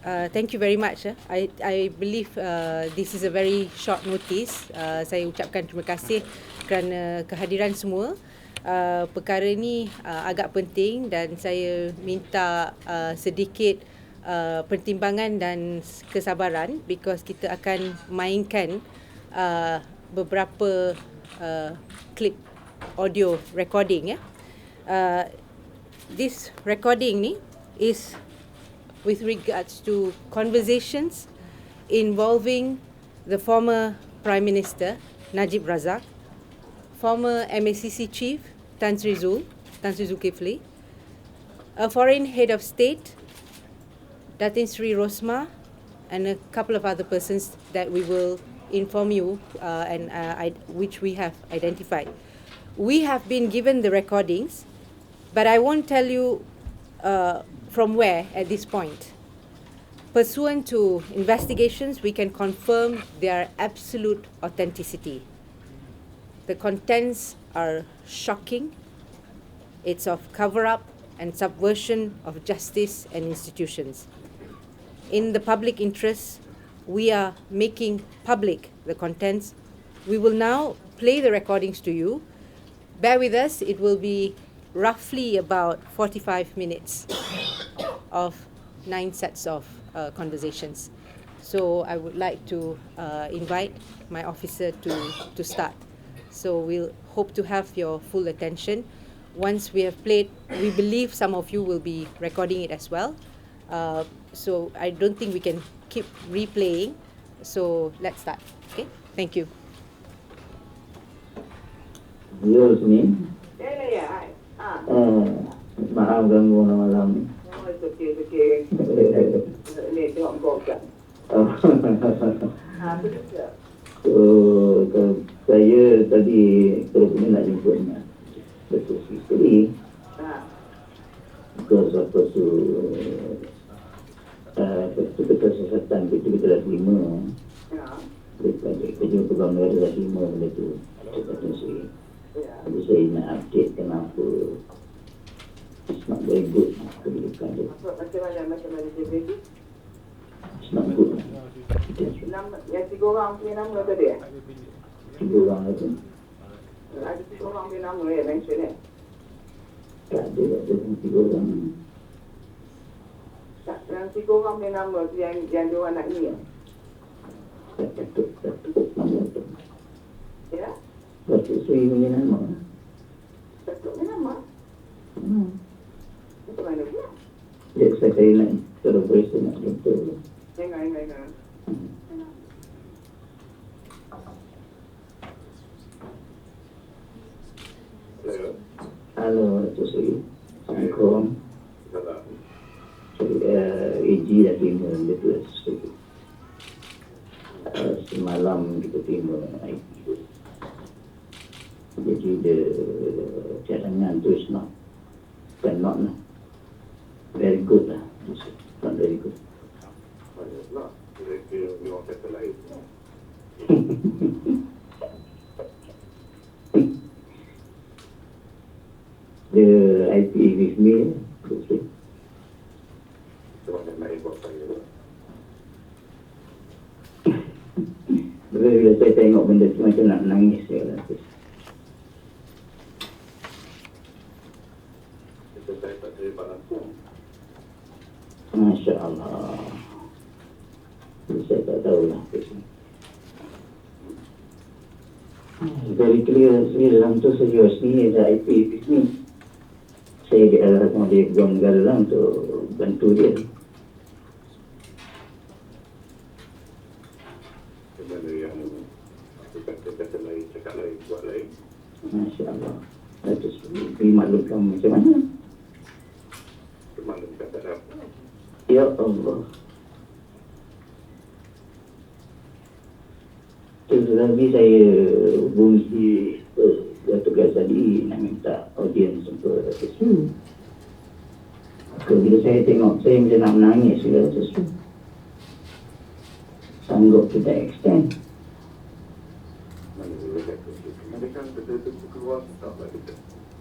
Thank you very much. I believe this is a very short notice. Saya ucapkan terima kasih kerana kehadiran semua. Perkara ini agak penting dan saya minta sedikit pertimbangan dan kesabaran because kita akan mainkan beberapa clip audio recording. This recording ni is with regards to conversations involving the former Prime Minister Najib Razak, former MACC Chief Datin Seri Dzulkifli, a foreign head of state Datin Seri Rosmah, and a couple of other persons that we will inform you which we have identified. We have been given the recordings, but I won't tell you from where at this point. Pursuant to investigations, we can confirm their absolute authenticity. The contents are shocking. It's of cover-up and subversion of justice and institutions. In the public interest, we are making public the contents. We will now play the recordings to you. Bear with us, it will be roughly about 45 minutes of 9 sets of conversations. So I would like to invite my officer to start. So we'll hope to have your full attention. Once we have played, we believe some of you will be recording it as well. So I don't think we can keep replaying. So let's start. Okay, thank you. Yo, sini. Maaf ganggu malam. Okey. Ni tengok kau kan. Betul. Saya tadi terus nak jemputnya. Betul sekali. Apa tu? Kesesatan itu kita dah terima. Kerja pegang negara dah terima benda tu. Datin Seri. Jadi saya nak update kenapa it's not very good kedudukan dia. Macam mana dia beritahu? It's not good. Yang 3 orang punya nama tadi eh? 3 orang tu. Ada 3 orang punya nama mention eh? Tak ada 3 orang. Yang 3 orang punya nama tu yang dia orang nak ni eh? Datuk nama tu. Ya? Datuk Seri punya nama. Datuk punya nama? Macam mana pula? Ya, saya nak terus berasa nak jumpa. Jangan. Halo, Datuk Seri. Assalamualaikum. Saya AG dah terima benda tu. Semalam kita terima IP. Jadi the cadangan tu is not very good lah. Not very good. Not. Dia orang kata lain. The IP with me, okay. Sebab nak buat saya. Bila saya tengok benda tu macam nak nangis saya rasa. Saya tak terima langsung. Masya Allah. Saya tak tahulah. Very clear dalam tu serius ni ada IP with me. Saya diarah sama dia keluar negara lah untuk bantu dia. Bagaimana yang kata lain, cakap lain, buat lain. Masya Allah. Terus dimaklumkan macam mana? Dimaklumkan tak apa. Ya Allah. Terus lagi saya hubungi tugas tadi nak minta audiens untuk Datuk. Bila saya tengok, saya macam nak menangis segala sesuatu. Sanggup to that extent. Mana boleh kata. Mana kan betul-betul keluar tak lah kita.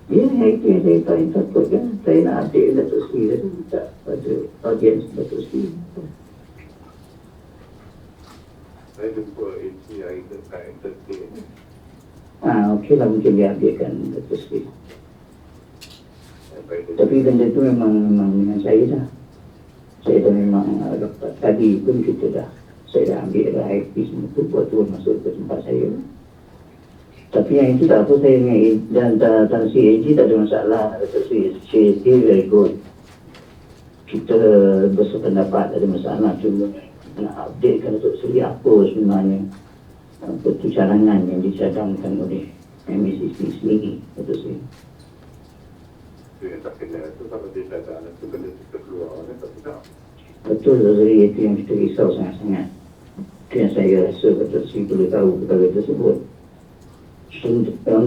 Ya, itu yang saya paling takut kan. Saya nak update Datuk Seri tadi, minta pada audiens Datuk Seri. jumpa AG hari dekat entertain. Okey lah, mungkin dia ambilkan Datuk Seri. Tapi benda tu memang dengan saya dah. Saya dah memang dapat tadi pun saya dah ambil dah IP semua tu, buat turun masuk ke tempat saya. Tapi yang itu tak apa, saya dengan dan si AG tak ada masalah. Datuk Seri very good. Kita bersependapat, tak ada masalah. Cuma nak updatekan Datuk Seri apa sebenarnya cadangan yang dicadangkan oleh MSCC sendiri, Datuk Seri. Itu yang tak kena tu, kalau dia cadangan tu kena kita keluar, tak tidak. Betul, Datuk Seri, itu yang kita risau sangat-sangat. Itu yang saya rasa Datuk Seri perlu tahu perkara tersebut.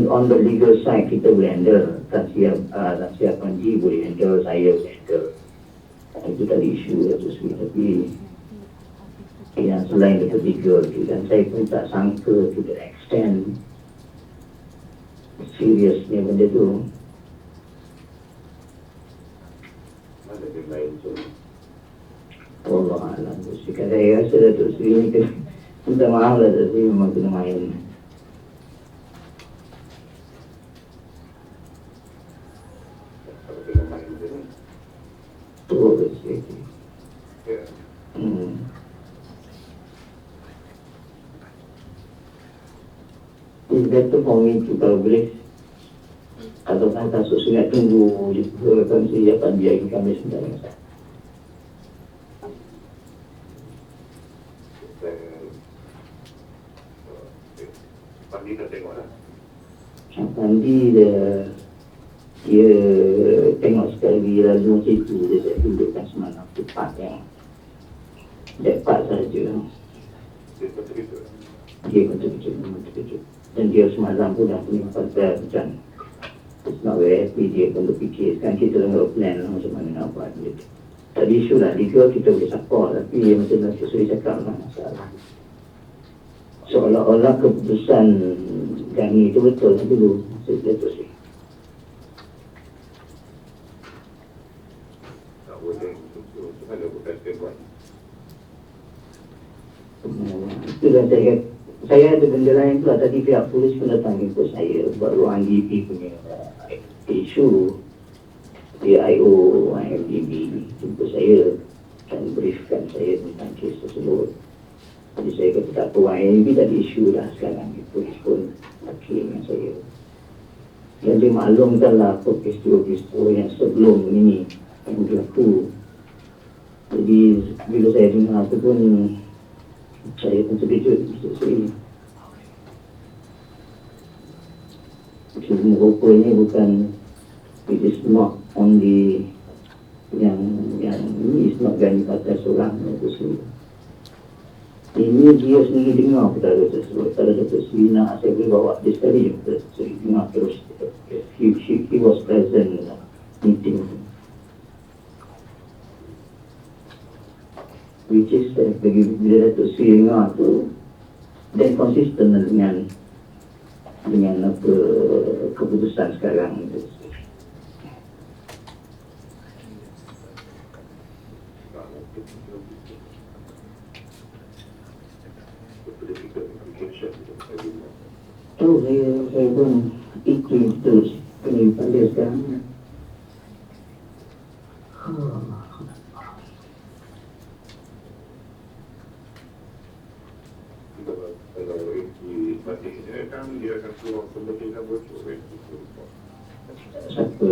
On the legal side, kita boleh handle. Tak siap Panji boleh handle, saya boleh handle. Itu tadi isu Datuk Seri. Tapi yang selain itu tiga tu, dan saya pun tak sangka to the extent seriousnya benda tu. Mana dia main tu? Allah Alam. Sekarang saya rasa Datuk Seri ni kena minta maaf lah, Datuk Seri memang kena main. Kalau kena main tu ni. Betul, Datuk Seri. Ya. It's better for me to kalau boleh, kalau kata sesuai tunggu kan saya akan biar kami sebenarnya. Pandi dah tengok dah. Pandi dia tengok sekali lalu macam itu, dia tak tunjukkan semalam tu part yang that part saja. Dia betul-betul. Dia betul-betul. Dan dia semalam pun dah punya pasal macam it's not very happy, dia pun berfikir kan kita tengok plan lah macam mana nak buat dia. Tadi isu lah, legal kita boleh support, tapi macam Datuk Seri cakap lah masalah. Seolah-olah keputusan kami itu betul dulu, Datuk Seri. Tak boleh untuk mana bukan buat. Itu dah saya ada benda lain pula. Tadi pihak polis pun datang jemput saya buat ruang DP punya isu DIO IMDB jemput saya dan briefkan saya tentang kes tersebut. Jadi saya kata tak apa, IMDB tak ada isu dah sekarang. Polis pun okey dengan saya. Dan dia maklumkanlah apa peristiwa-peristiwa yang sebelum ini yang berlaku. Jadi bila saya dengar tu pun saya pun terkejut. Cuma rupanya bukan, it is not only yang ini is not gani kata seorang Datuk Seri. Ini dia sendiri dengar perkara tersebut. Kalau Datuk Seri nak, saya boleh bawa dia sekali je Datuk Seri dengar terus. He was present in the meeting. Which is bila Datuk Seri dengar tu, dan konsisten dengan apa keputusan sekarang. Oh, saya pun itu terus kena pandai sekarang. Kalau Eki batiknya kan dia akan keluar pembentukan bocor. Siapa?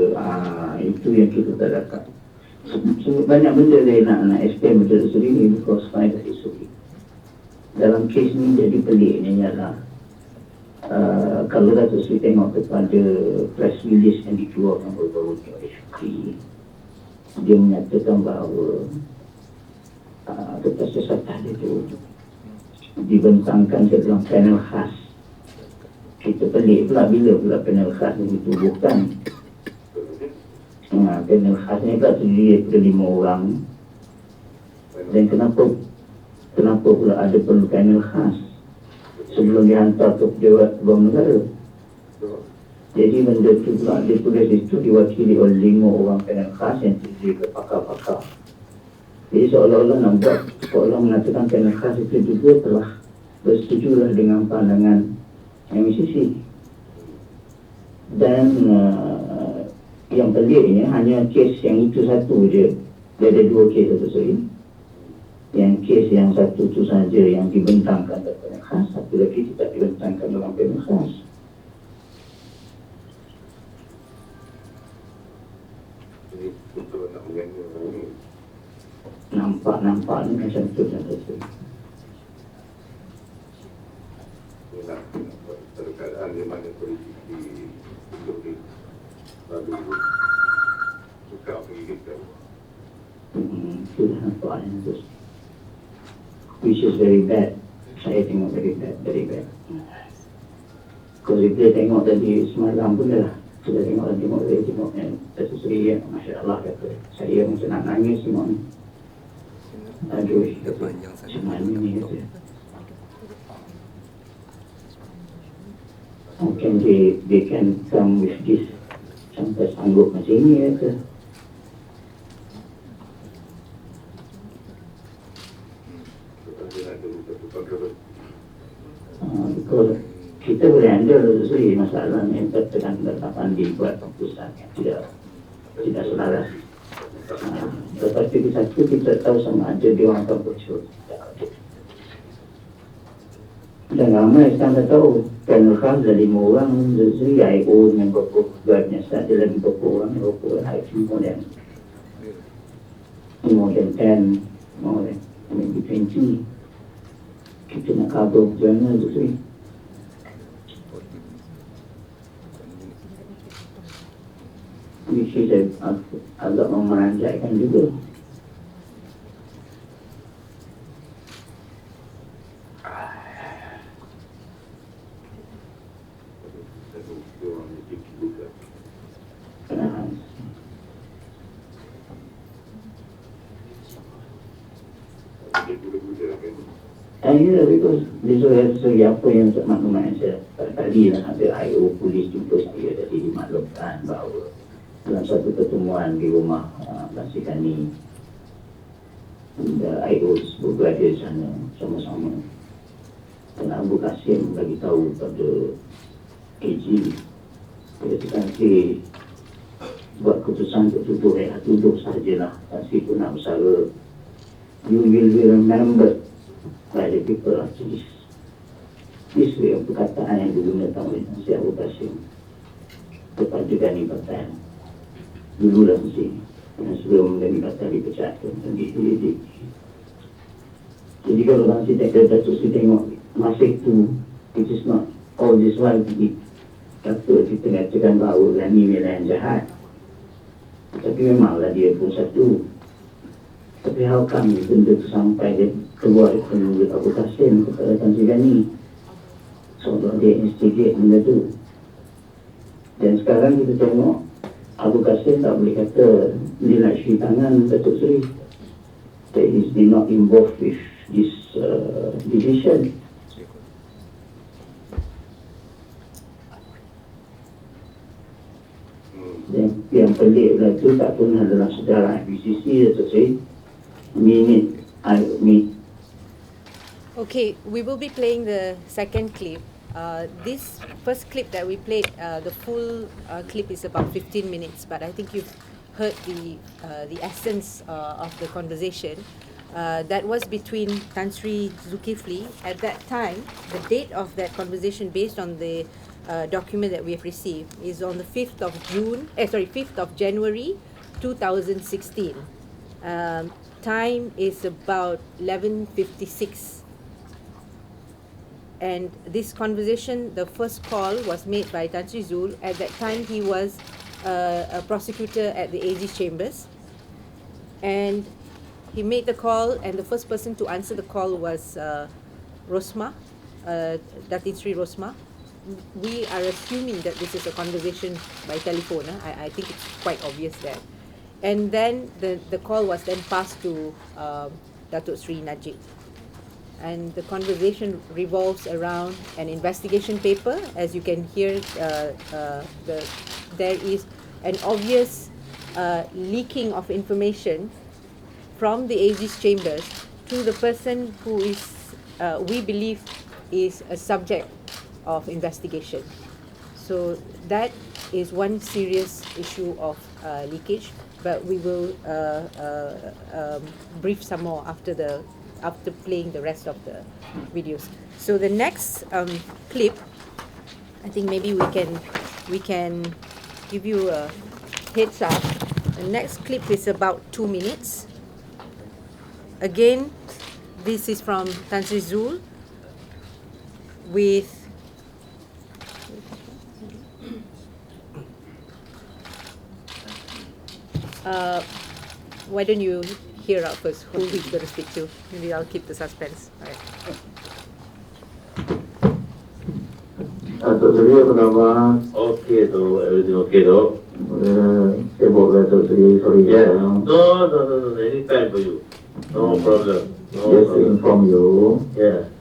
Itu yang kita tak dapat. Banyak benda dia nak explain betul Seri ni because saya dah Seri. Dalam kes ni jadi peliknya ialah kalau Datuk Seri tengok kepada press release yang dikeluarkan baru-baru ni oleh Syukri, dia menyatakan bahawa kesesatan itu dibentangkan ke dalam panel khas. Kita pelik pula bila pula panel khas ini ditubuhkan. Panel khas ni tak terdiri daripada 5 orang. Dan kenapa pula ada perlu panel khas sebelum dihantar ke Pejabat Negara? Jadi benda tu pula dia tulis itu diwakili oleh 5 orang panel khas yang terdiri daripada pakar-pakar. Jadi seolah-olah nak buat, seolah mengatakan panel khas itu juga telah bersetujulah dengan pandangan MCC. Dan yang peliknya hanya kes yang itu satu je. Dia ada dua kes Datuk Seri. Yang kes yang satu tu saja yang dibentangkan dalam bekas, satu lagi tidak dibentangkan dalam bekas. Jadi betul nak mengganda orang ni. Nampak ni macam tu Datuk Seri. Dia nak buat satu keadaan di mana politik hidup ni lalu suka mengingatkan. Sudah nampak ni Datuk Seri. Which is very bad. Saya tengok very bad. Kalau dia tengok tadi semalam pun dah sudah tengok Datuk Seri ya, Masya Allah kata. Saya macam nak nangis semua ni. Aduh, macam mana ni kata. How can they can come with this sampai sanggup macam ni kata. Because kita boleh handle sendiri masalah yang tertekan dalam dibuat keputusan yang tidak selaras. Tetapi kita tahu sama ada dia orang akan bocor. Dan ramai sekarang dah tahu panel khas ada 5 orang Sri IO dengan beberapa guardnya ada lagi beberapa orang more than 10 more than maybe 20. Kita nak cover jurnal tu Sri. Which is agak memeranjatkan juga. Ya, because Seri apa yang maklumat yang saya tadi ada IO polis jumpa saya tadi dimaklumkan bahawa dalam satu pertemuan di rumah Basikani IO berada di sana sama-sama dan Abu Kasim bagi tahu pada AG dia Tansi buat keputusan untuk tuduh sahajalah. Tansi pun nak bersara, you will be remembered by the people after this. This way of perkataan yang digunakan oleh Tansi Abu Kasim kepada Gani Batal dululah mesti sebelum Gani Batal dipecat sendiri. Jadi kalau Tansi Datuk Seri tengok masa itu, it is not all this while kata kita mengatakan bahawa Gani memang yang jahat, tapi memanglah dia pun satu. Tapi how come benda itu sampai dia keluar dari mulut Abu Kasim kepada Tan Sri Gani, seolah dia instigate benda tu. Dan sekarang kita tengok Abu Kasim tak boleh kata dia nak cuci tangan Datuk Seri, that is not involved with this decision. Dan yang pelik lah tu tak pernah dalam sejarah PCC Datuk Seri. Okay, we will be playing the second clip. This first clip that we played, the full clip is about 15 minutes, but I think you've heard the essence of the conversation. That was between Tan Sri Dzulkifli. At that time, the date of that conversation, based on the document that we have received, is on the 5th of January 2016. Time is about 11:56, and this conversation, the first call was made by Tan Sri Zul. At that time, he was a prosecutor at the AG Chambers, and he made the call, and the first person to answer the call was Rosmah, Datin Seri Rosmah. We are assuming that this is a conversation by telephone. I think it's quite obvious that. And then the call was then passed to Datuk Sri Najib. And the conversation revolves around an investigation paper. As you can hear, there is an obvious leaking of information from the AG's chambers to the person who is, we believe, is a subject of investigation. So that is one serious issue of leakage, but we will brief some more after playing the rest of the videos. So the next clip, I think maybe we can give you a heads up. The next clip is about 2 minutes. Again, this is from Tan Sri Zul with why don't you hear out first who we're going to speak to? Maybe I'll keep the suspense. All right. Datuk Seri, apa khabar? Okay, though. Everything okay, though? Sibuk Datuk Seri, sorry. Yeah. No. Anytime for you. No problem. Just to inform you, Yeah.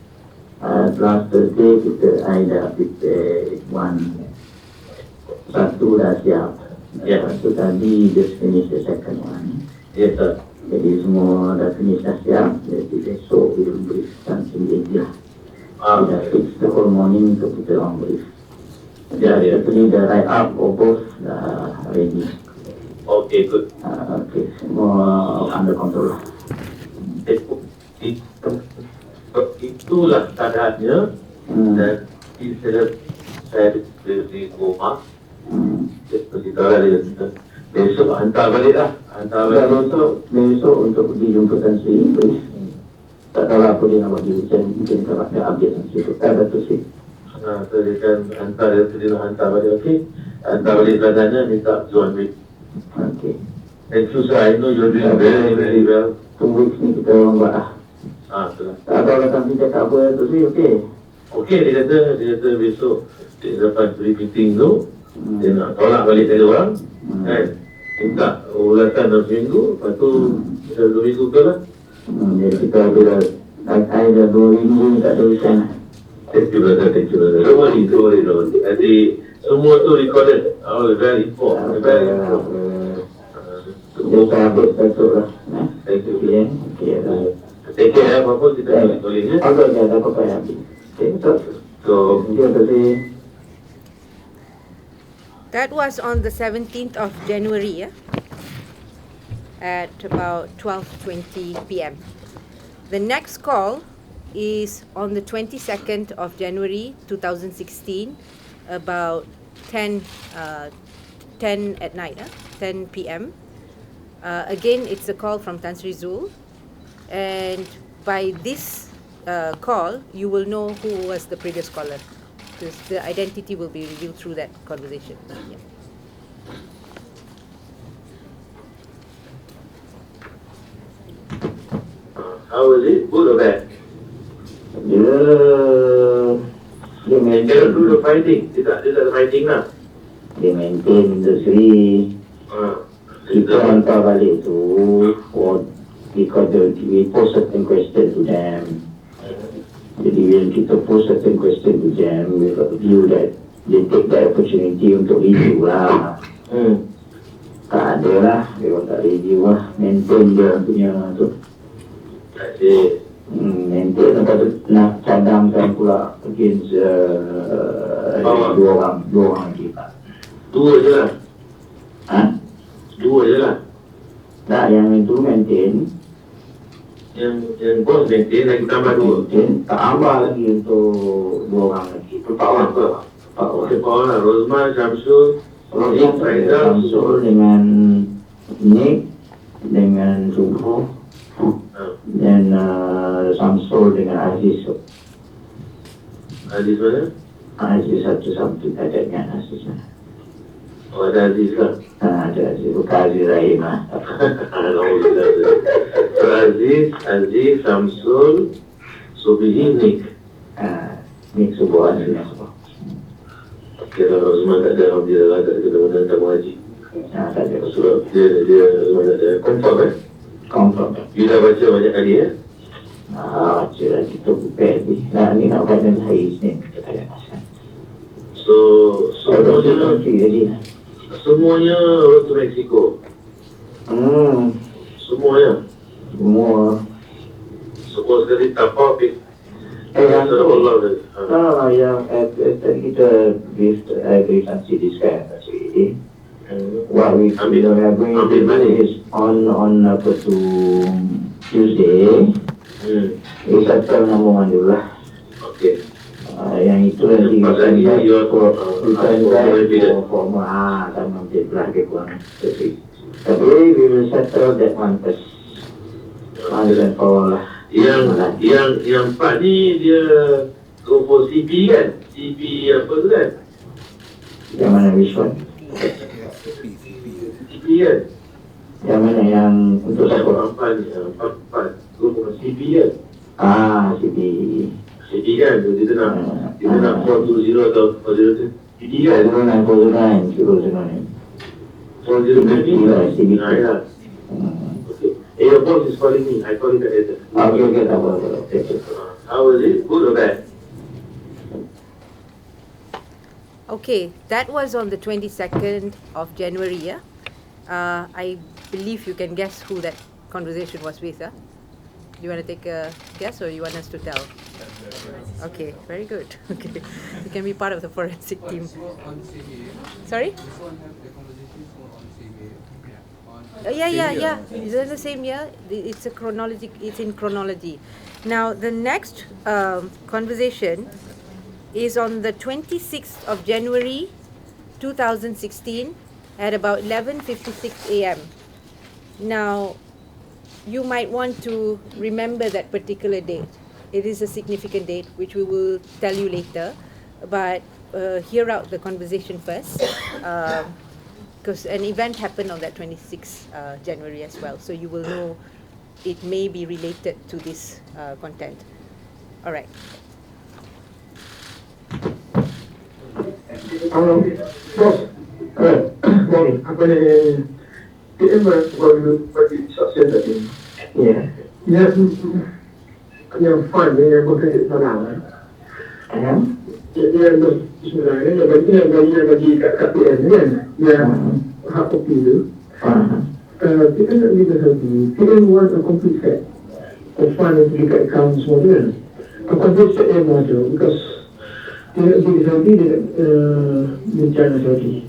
last Thursday I dah prepare satu dah siap. Yeah. So tadi just finish the second one. Yes, sir. Jadi semua dah finish dah siap. Jadi besok we'll brief something dia. Dah fix the whole morning untuk kita orang brief. Yeah. Actually the write up of both dah ready. Okay, good. Okay, semua under control. Itulah keadaannya. Dan saya di rumah. Beritahulah dia. Besok hantar balik lah. Besok untuk pergi jumpa Tan Sri Inggeris. Tak tahu apa dia nak bagi ujian. Mungkin kalau ada update Tan Sri. Datuk Sri. So dia kan hantar dia nak hantar balik. Okay. Hantar balik keadaannya minta jual duit. Okay. Thank you, sir. I know you're doing very, very well. 2 weeks ni kita orang buat lah. Betul. Tak tahu lah Tan Sri cakap apa Datuk Sri. Okay. Okey, dia kata besok dia lepas briefing tu dia nak tolak balik dari orang kan, minta ulasan 6 minggu, lepas tu 2 minggu ke lah. Jadi kita ada 2 minggu ni tak ada urusan. Thank you brother. Don't worry. Nanti semua tu recorded. Very important. Kita update Datuk lah. Thank you. Okay. Take care, apa-apa kita boleh je. Agak dah dapat payah habis. Okay, betul. So, Datuk Sri. That was on the 17th of January, at about 12:20 p.m. The next call is on the 22nd of January 2016, about 10 at night, 10 p.m. Again, it's a call from Tan Sri Zul, and by this call, you will know who was the previous caller, because the identity will be revealed through that conversation. Yeah. how was it? Good or bad? Dia Dia cannot do the fighting. Dia tak ada fighting lah. Dia maintain industri. Kita hantar balik tu because we pose certain question to them. Jadi when kita pose certain question to them, we got to view that they take that opportunity untuk review lah. Tak ada lah, dia orang tak review lah. Maintain dia punya tu. Maintain, lepas tu nak cadangkan pula against dua orang lagi pak. Dua je lah. Dua je lah. Tak, yang itu maintain. Yang bos maintain lagi tambah dua. Tak tambah lagi untuk 2 orang lagi. Itu 4 orang ke? 4 orang. lah. Rosmah, Syamsul, Nick, Riza, Syamsul dengan Nick, dengan Subuh, dan Syamsul dengan Aziz. Aziz mana? Aziz satu tak ada dengan Aziz. Oh, ada Aziz lah. Ada Aziz, bukan Aziz Rahim lah. Aziz, Syamsul, Subihi, Nick. Nick Subuh Aziz. Kira Rosmah tak ada, Alhamdulillah tak ada benda tak mengaji. Tak ada. Sebab dia Rosmah tak ada. Confirm You dah baca banyak kali baca lah, kita prepare ni. Ni nak buat dan hari Isnin, kita tak ada pasal. So, semuanya road to Mexico. Semua Semua sekali tapau Yang tu, Allah. yang tadi kita beri saksi discuss tadi. What we are going to do is on apa tu Tuesday. Settle nama dulu lah. Okay. Yang itu nanti Pasal ni you for sama belah ke kurang. Tapi we will settle that one first. Dan for lah. Yang Pak ni dia go for CP kan? CP apa tu kan? Yang mana which one? CP kan? Yang mana yang untuk siapa? Empat go for CP kan? CP. CP kan? Kita nak 420 atau 409 CP kan? 409 ni? Ya. Your boss is calling me. I call it later. Okay, tak apa. How was it? Good or bad? Okay, that was on the 22nd of January, yeah? I believe you can guess who that conversation was with, huh? Do you want to take a guess or you want us to tell? Okay, very good. Okay, you can be part of the forensic team. Sorry? Yeah. It's in the same year. It's in chronology. Now, the next conversation is on the 26th of January 2016 at about 11:56 a.m. Now, you might want to remember that particular date. It is a significant date, which we will tell you later. But hear out the conversation first. Because an event happened on that 26th January as well. So you will know it may be related to this content. All right. Bos, apa ni? PM bagi saksian tadi. Ya. Yang fun yang berkait dengan dia sebenarnya bagi kat PM kan, yang hak kopi tu. Kita nak bagi satu, PM want a complete set of fund yang dekat account semua tu kan. A complete set yang ada, because dia nak bagi Saudi, dia nak bencana Saudi.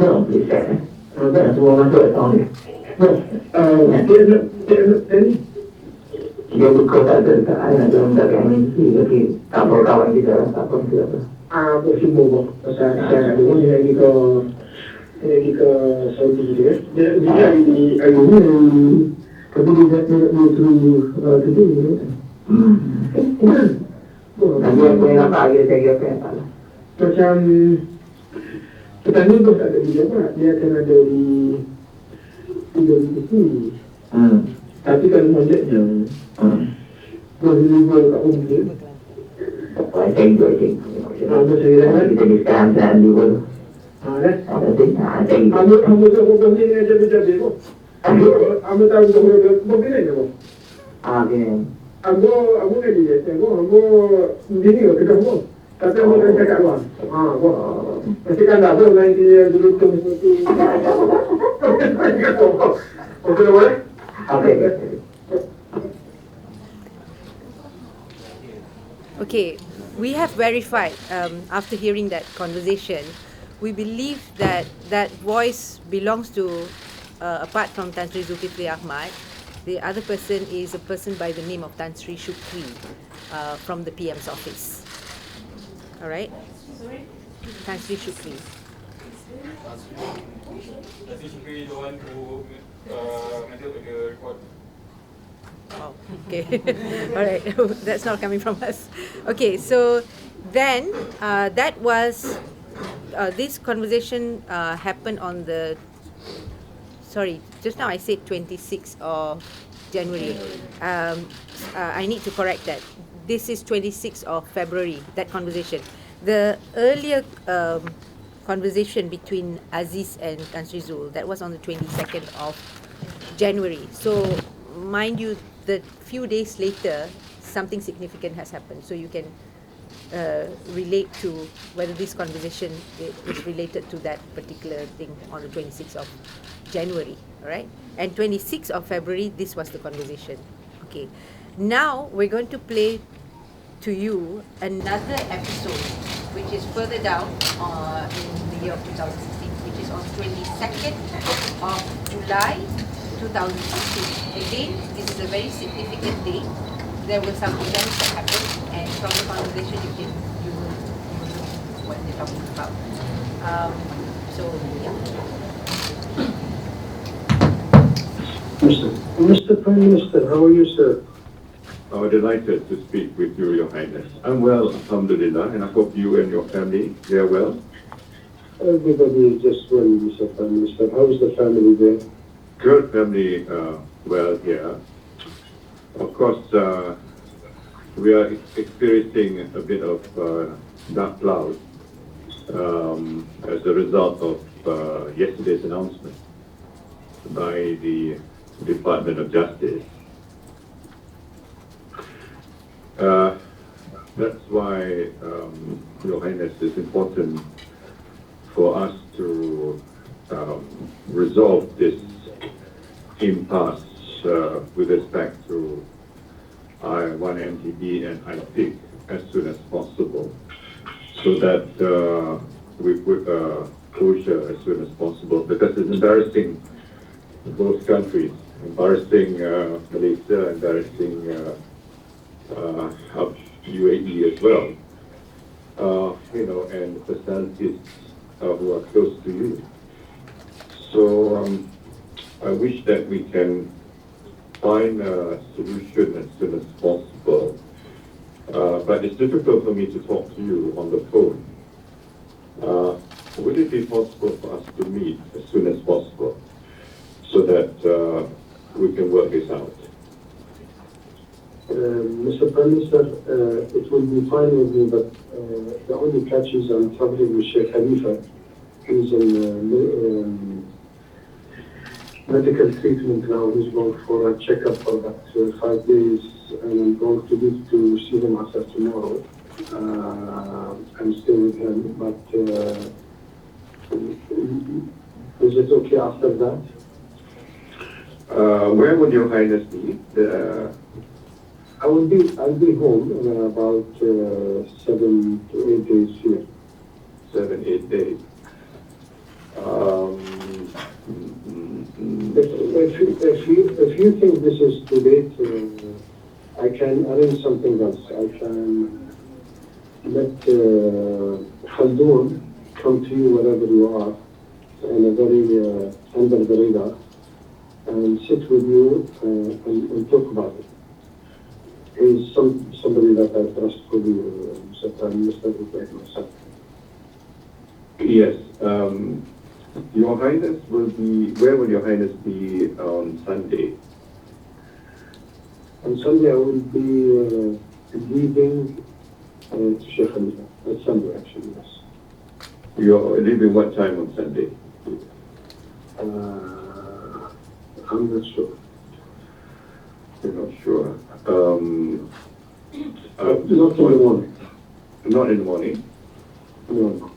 Complete set. Tak semua masuk account ni. Dia nak ni. Dia buka tak ada dekat ayah dalam dagang MNC, tapi tak apa kawan kita lah, tak apa kita apa. Bersimbol pun. Pasal saya ada dia lagi ke Saudi dia. Dia lagi di Ayuni, tapi dia nak tu. Nanti aku yang nampak lagi, saya kira apa yang tak lah. Macam petani pun tak ada di Jabat, dia akan ada di sini. Tapi kalau budgetnya boleh kat rumah dia. Saya juga kita discount dan dulu. Kamu tak boleh ni aja berjaya kok. Kamu tahu tak boleh ni kok. Aku ni dia, aku ini ke kamu. Tapi aku nak cakap apa? Pasti kan tak boleh nanti dulu tu mesti. Okey boleh? Okay, we have verified after hearing that conversation. We believe that that voice belongs to, apart from Sri Dzulkifli Ahmad, the other person is a person by the name of Sri Shukri from the PM's office. All right? Sri Shukri. Datin Seri the one who handled the report. Oh, okay. All right. That's not coming from us. Okay, so then that was this conversation happened on the, sorry, just now I said 26th of January. I need to correct that. This is 26th of February, that conversation. The earlier conversation between Aziz and Sri Zul, that was on the 22nd of January. So mind you, the few days later, something significant has happened. So you can relate to whether this conversation is related to that particular thing on the 26th of January, all right? And 26th of February, this was the conversation. Okay. Now we're going to play to you another episode, which is further down in the year of 2016, which is on 22nd of July 2016. Again, this is a very significant day. There were some events that happened, and from the conversation you will know what they're talking about. So yeah. Mr. Prime Minister, how are you, sir? Delighted to speak with you, Your Highness. I'm well, alhamdulillah, and I hope you and your family, they are well. Everybody is just well, Mr. Prime Minister. How is the family there? Good family, well here. Of course, we are experiencing a bit of dark cloud as a result of yesterday's announcement by the Department of Justice. That's why, Your Highness, it's important for us to resolve this impasse with respect to I1MDB and IPIC as soon as possible, so that we put closure as soon as possible, because it's embarrassing both countries, embarrassing Malaysia, embarrassing UAE as well, and personalities who are close to you. So I wish that we can find a solution as soon as possible. But it's difficult for me to talk to you on the phone. Would it be possible for us to meet as soon as possible so that we can work this out? Mr. Prime Minister, it will be fine with me, but the only catch is I'm traveling with Sheikh Khalifa. He's in medical treatment now. He's going for a checkup for about 5 days, and I'm going to leave to see him after tomorrow. I'm staying with him, but is it okay after that? Where would Your Highness be? I'll be home in about 7 to 8 days here. 7, 8 days. If you think this is too late, I can arrange something else. I can let Khaldun come to you wherever you are, in a very under the radar, and sit with you and talk about it. He's somebody that I trust fully, Mr. Prime Minister, like myself. Yes. Your Highness will be, where will Your Highness be on Sunday? On Sunday I will be leaving to Sheikh Khalifa. It's Sunday actually, yes. You're leaving what time on Sunday? I'm not sure. You're not sure. Not in the morning. Not in the morning? No.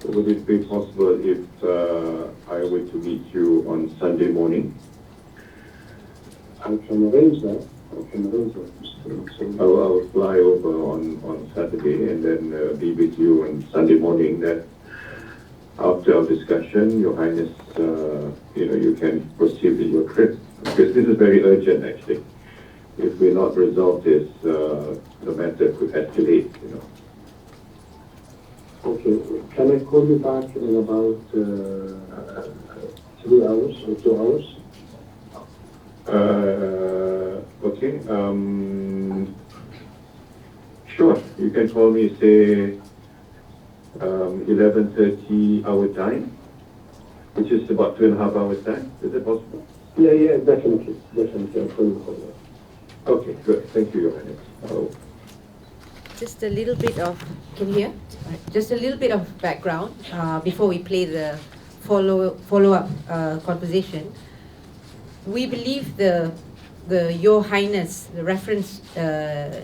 Would it be possible if I were to meet you on Sunday morning? I can arrange that. I will fly over on Saturday and then be with you on Sunday morning. That after our discussion, Your Highness, you can proceed with your trip. Because this is very urgent, actually. If we're not resolved this, the matter could escalate, Okay. Can I call you back in about 3 hours or 2 hours? Okay. Sure. You can call me, say, 11:30 our time, which is about 2.5 hours time. Is it possible? Yeah, definitely. I'll call you. Okay, good. Thank you, Your Highness. Just a little bit of, can you hear? Just a little bit of background before we play the follow-up conversation. We believe the Your Highness, the reference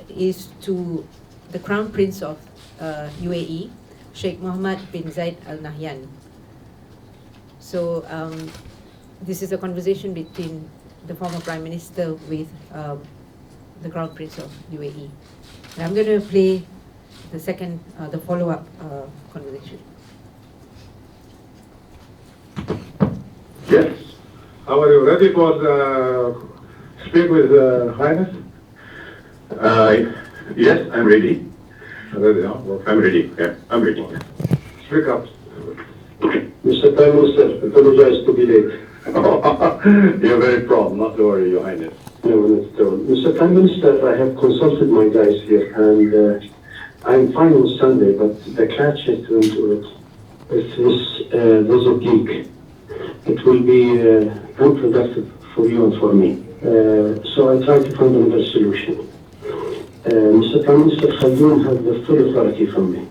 is to the Crown Prince of UAE, Sheikh Mohammed bin Zayed Al Nahyan. So this is a conversation between the former Prime Minister with the Crown Prince of UAE. And I'm going to play the follow-up conversation. Yes. Are you ready for the speak with Highness? Yes, I'm ready. Ready, huh? I'm ready. Yeah, I'm ready. Speak up. Mr. Prime Minister, apologize to be late. You're very prompt, not to worry, Your Highness. No, not at all. Mr. Prime Minister, I have consulted my guys here, and I'm fine on Sunday, but the catch is to it. If there's a geek, it will be unproductive for you and for me. So I try to find another solution. Mr. Prime Minister, Khaldoon has the full authority from me,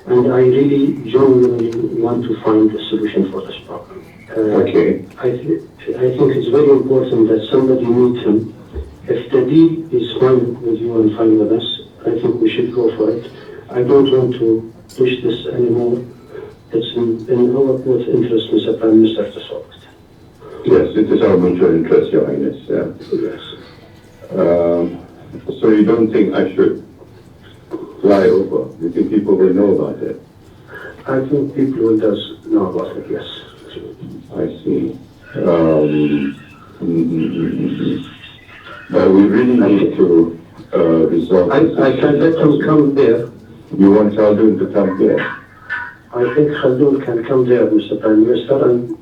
and I really genuinely want to find a solution for this problem. Okay. I think it's very important that somebody meet him. If the deal is fine with you and fine with us, I think we should go for it. I don't want to push this anymore. It's in our both interest, Mr. Prime Minister, to solve it. Yes, it is our mutual interest, Your Highness. Yes. So you don't think I should fly over? You think people will know about it? I think people will does know about it, yes. I see. But we really need to resolve. I can let him come there. You want Khaldoon to come here? I think Khaldoon can come there, Mr. Prime Minister, and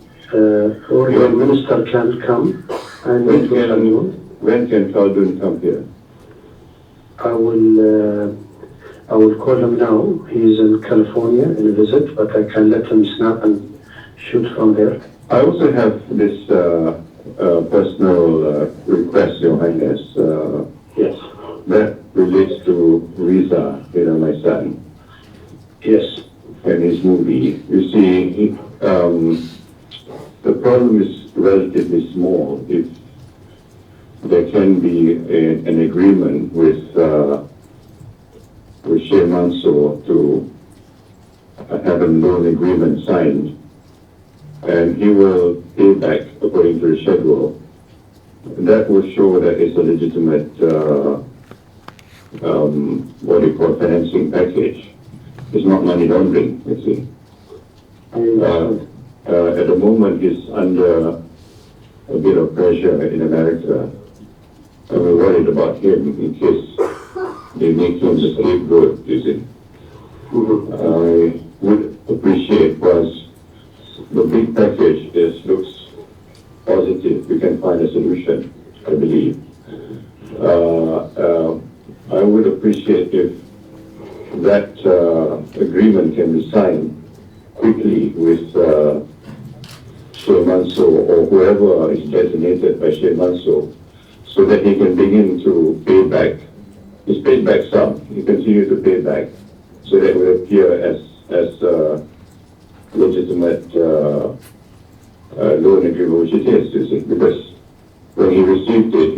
or your minister can come and meet with Khaldoon. When can Khaldoon come here? I will call him now. He's in California in a visit, but I can let him snap and shoot from there. I also have this personal request, Your Highness. Yes. That relates to Riza, my son. Yes. And his movie. You see, the problem is relatively small. If there can be an agreement with Sheikh Mansor to have a loan agreement signed, and he will pay back according to the schedule. That will show that it's a legitimate, financing package. It's not money laundering, you see. At the moment, he's under a bit of pressure in America, and we're worried about him in case they make him the scapegoat, you see. I would appreciate once the big package looks positive, we can find a solution, I believe. I would appreciate if that agreement can be signed quickly with Sheikh Mansor or whoever is designated by Sheikh Mansor, so that he can begin to pay back. He's paid back some, he continues to pay back, so that it will appear as legitimate loan agreement, which it is, you see, because when he received it,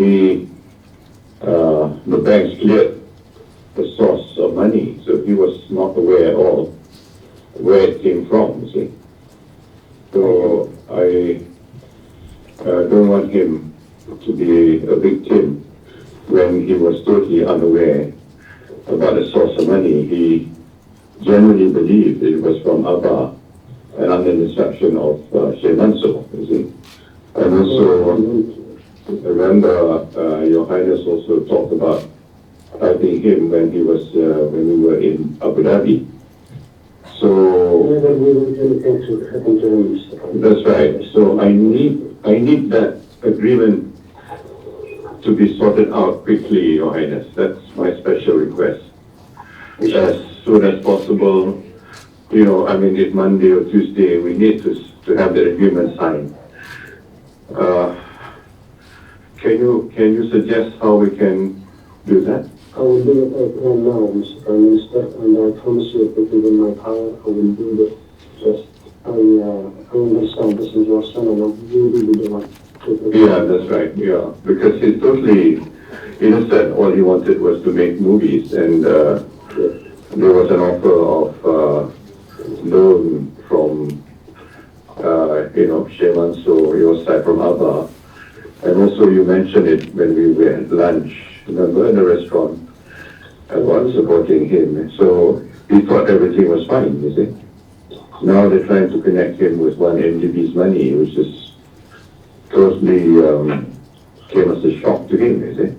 the banks cleared the source of money, so he was not aware at all where it came from, you see. So I don't want him to be a victim when he was totally unaware about the source of money. He genuinely believed it was from Abba and under the instruction of Sheikh Mansor, you see. And also, remember, Your Highness also talked about helping him when we were in Abu Dhabi. So that's right. So I need that agreement to be sorted out quickly, Your Highness. That's my special request. As soon as possible. If Monday or Tuesday, we need to have the agreement signed. Can you suggest how we can do that? I will do it right now, Mr. Prime Minister, and I promise you if it is in my power, I will do it. Just, I understand this is your son, and you will be the one. Yeah, that's right, yeah. Because he's totally innocent. All he wanted was to make movies, and there was an offer of loan from, Sheikh Mansor, your side from Abba. And also you mentioned it when we were at lunch remember, in a restaurant about supporting him. So he thought everything was fine, you see. Now they're trying to connect him with one MDB's money, which is totally came as a shock to him, you see.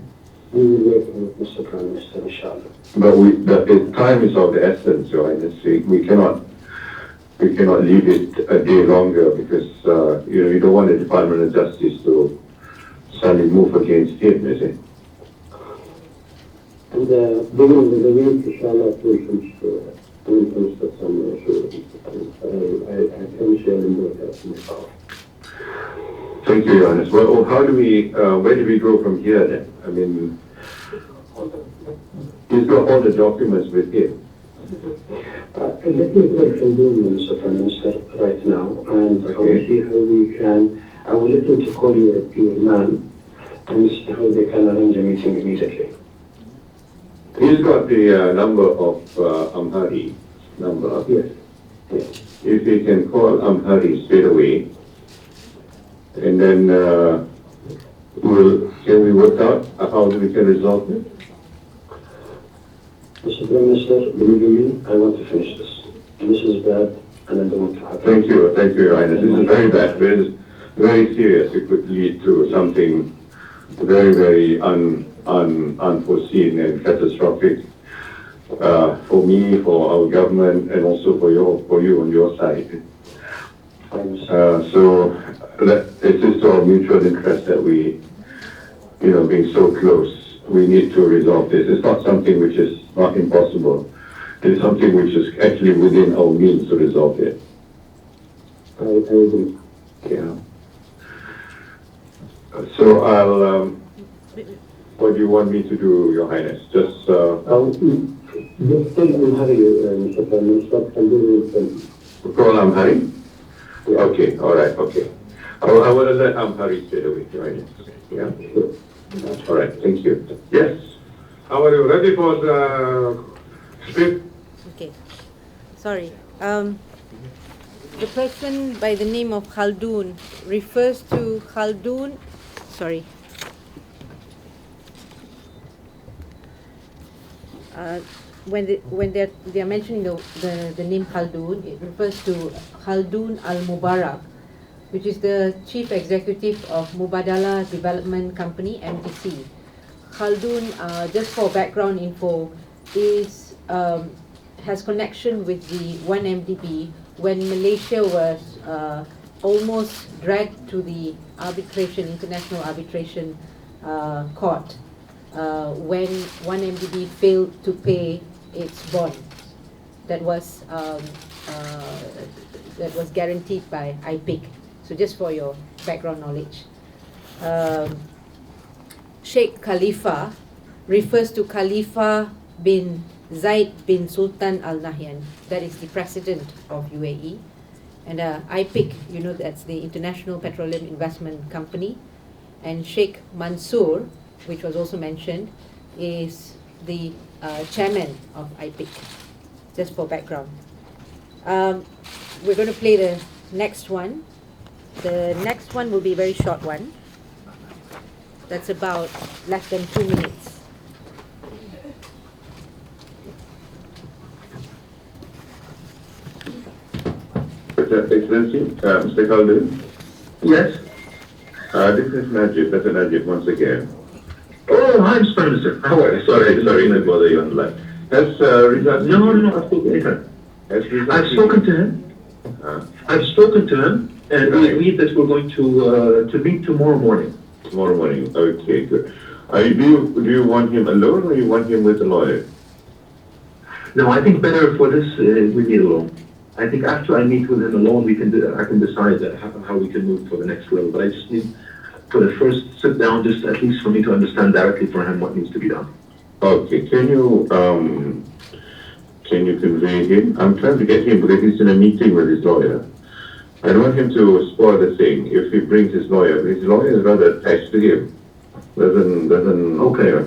We will work on it, Mr. Prime Minister, inshallah. But time is of the essence, Your Highness. We cannot leave it a day longer because you don't want the Department of Justice to suddenly move against him, is it? And beginning of the week, inshallah, we finish some assurance. I can share them with us myself. Thank you, Your Highness. Well, where do we go from here then? I mean, he's got all the documents with him. Let me work from doing, Mr. Prime Minister, right now, and I will see how we can. I will let him to call you a your man and see how they can arrange a meeting immediately. He's got the number of Amhari number. Yes. Yes. If he can call Amhari straight away, and then can we work out how we can resolve it? Mr. Prime Minister, believe me, I want to finish this. This is bad, and I don't want to happen. Thank you, Your Highness. This is very bad. Very, very serious. It could lead to something very, very unforeseen and catastrophic for me, for our government, and also for you on your side. So it's just our mutual interest that we, being so close, we need to resolve this. It's not something which is not impossible. It's something which is actually within our means to resolve it. I agree. Yeah. So what do you want me to do, Your Highness? Just Just tell Amhari, Mr. Prime Minister, and do it. call Amhari? Yeah. Okay, all right, okay. I will let Amhari straight away, Your Highness. Yeah. Sure. All right, thank you. Yes. How are you ready for the script? Okay. Sorry. The person by the name of Khaldun refers to Khaldun. Sorry. When they are mentioning the name Khaldun, it refers to Khaldun Al-Mubarak, which is the Chief Executive of Mubadala Development Company, MTC. Khaldun, just for background info, has connection with the 1MDB when Malaysia was almost dragged to the international arbitration court when 1MDB failed to pay its bond that was guaranteed by IPIC. So just for your background knowledge. Sheikh Khalifa refers to Khalifa bin Zaid bin Sultan Al Nahyan. That is the president of UAE. And IPIC, that's the International Petroleum Investment Company. And Sheikh Mansour, which was also mentioned, is the chairman of IPIC. Just for background. We're going to play the next one. The next one will be a very short one. That's about less than 2 minutes. Excellency, Mr. Khaldun. Yes. This is Najib, Dr. Najib once again. Oh, hi, Mr. Prime Minister. How are you? Sorry to bother you on the line. Has Riza Aziz... No, I've spoken to him. I've spoken to him. I've spoken to him, and we agreed that we're going to meet tomorrow morning. Tomorrow morning. Okay, good. Do you want him alone or you want him with a lawyer? No, I think better for this, we meet alone. I think after I meet with him alone, I can decide how we can move to the next level. But I just need for the first sit down, just at least for me to understand directly for him what needs to be done. Okay, can you convey him? I'm trying to get him because he's in a meeting with his lawyer. I don't want him to spoil the thing if he brings his lawyer. His lawyer is rather attached to him. Doesn't. Okay.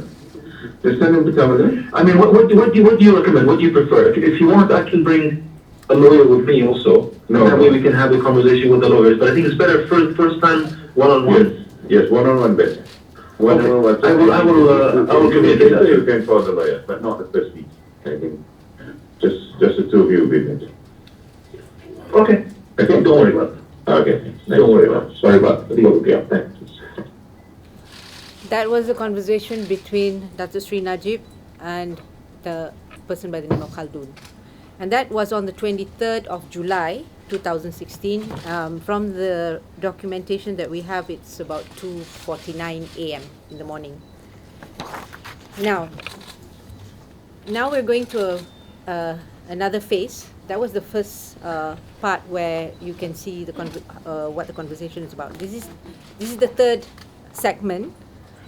Just send him to come again. I mean, what do you recommend? What do you prefer? If you want, I can bring a lawyer with me also. No. That way we can have a conversation with the lawyers. But I think it's better first time one-on-one. Yes, one-on-one better. Whatever, whatever. I will give you Later the you can call the lawyers, but not the first week. I think just the two of you will be there. Okay. Okay. Don't worry about it. Okay. Don't worry about it. Sorry about the yeah, thanks. That was a conversation between Datuk Sri Najib and the person by the name of Khaldun. And that was on the 23rd of July 2016. From the documentation that we have, it's about 2:49 a.m. in the morning. Now we're going to another phase. That was the first part where you can see what the conversation is about. This is the third segment.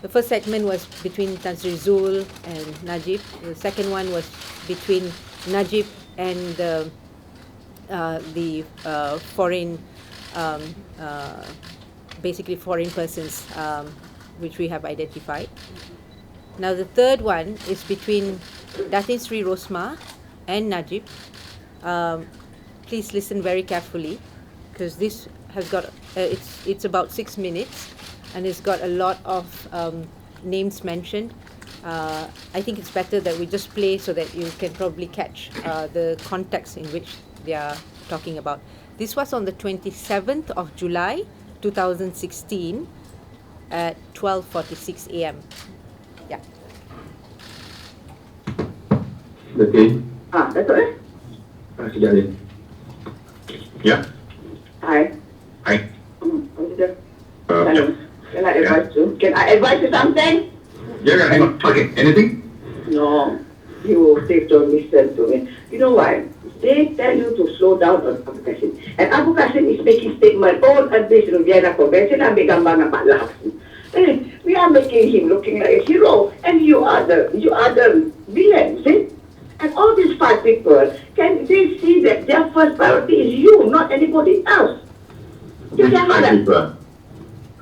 The first segment was between Tan Sri Zul and Najib. The second one was between Najib and the foreign, basically foreign persons, which we have identified. Now the third one is between Datin Seri Rosmah and Najib. Please listen very carefully, because this has got it's about 6 minutes, and it's got a lot of names mentioned. I think it's better that we just play so that you can probably catch the context in which they are talking about. This was on the 27th of July 2016 at 12:46 a.m. Yeah. Okay. Datuk eh? Sekejap ni. Yeah. Hi. Hi. Hello. Can I advise you? Can I advise you something? Yeah, hang on. Okay, anything? No. You please don't listen to me. You know why? They tell you to slow down on Abu Qasim. And Abu Qasim is making statement, all habis Vienna Convention, ambil gambar nampak lah. We are making him looking like a hero, and you are the villain, see? And all these 5 people, can they see that their first priority is you, not anybody else? Which 5 people?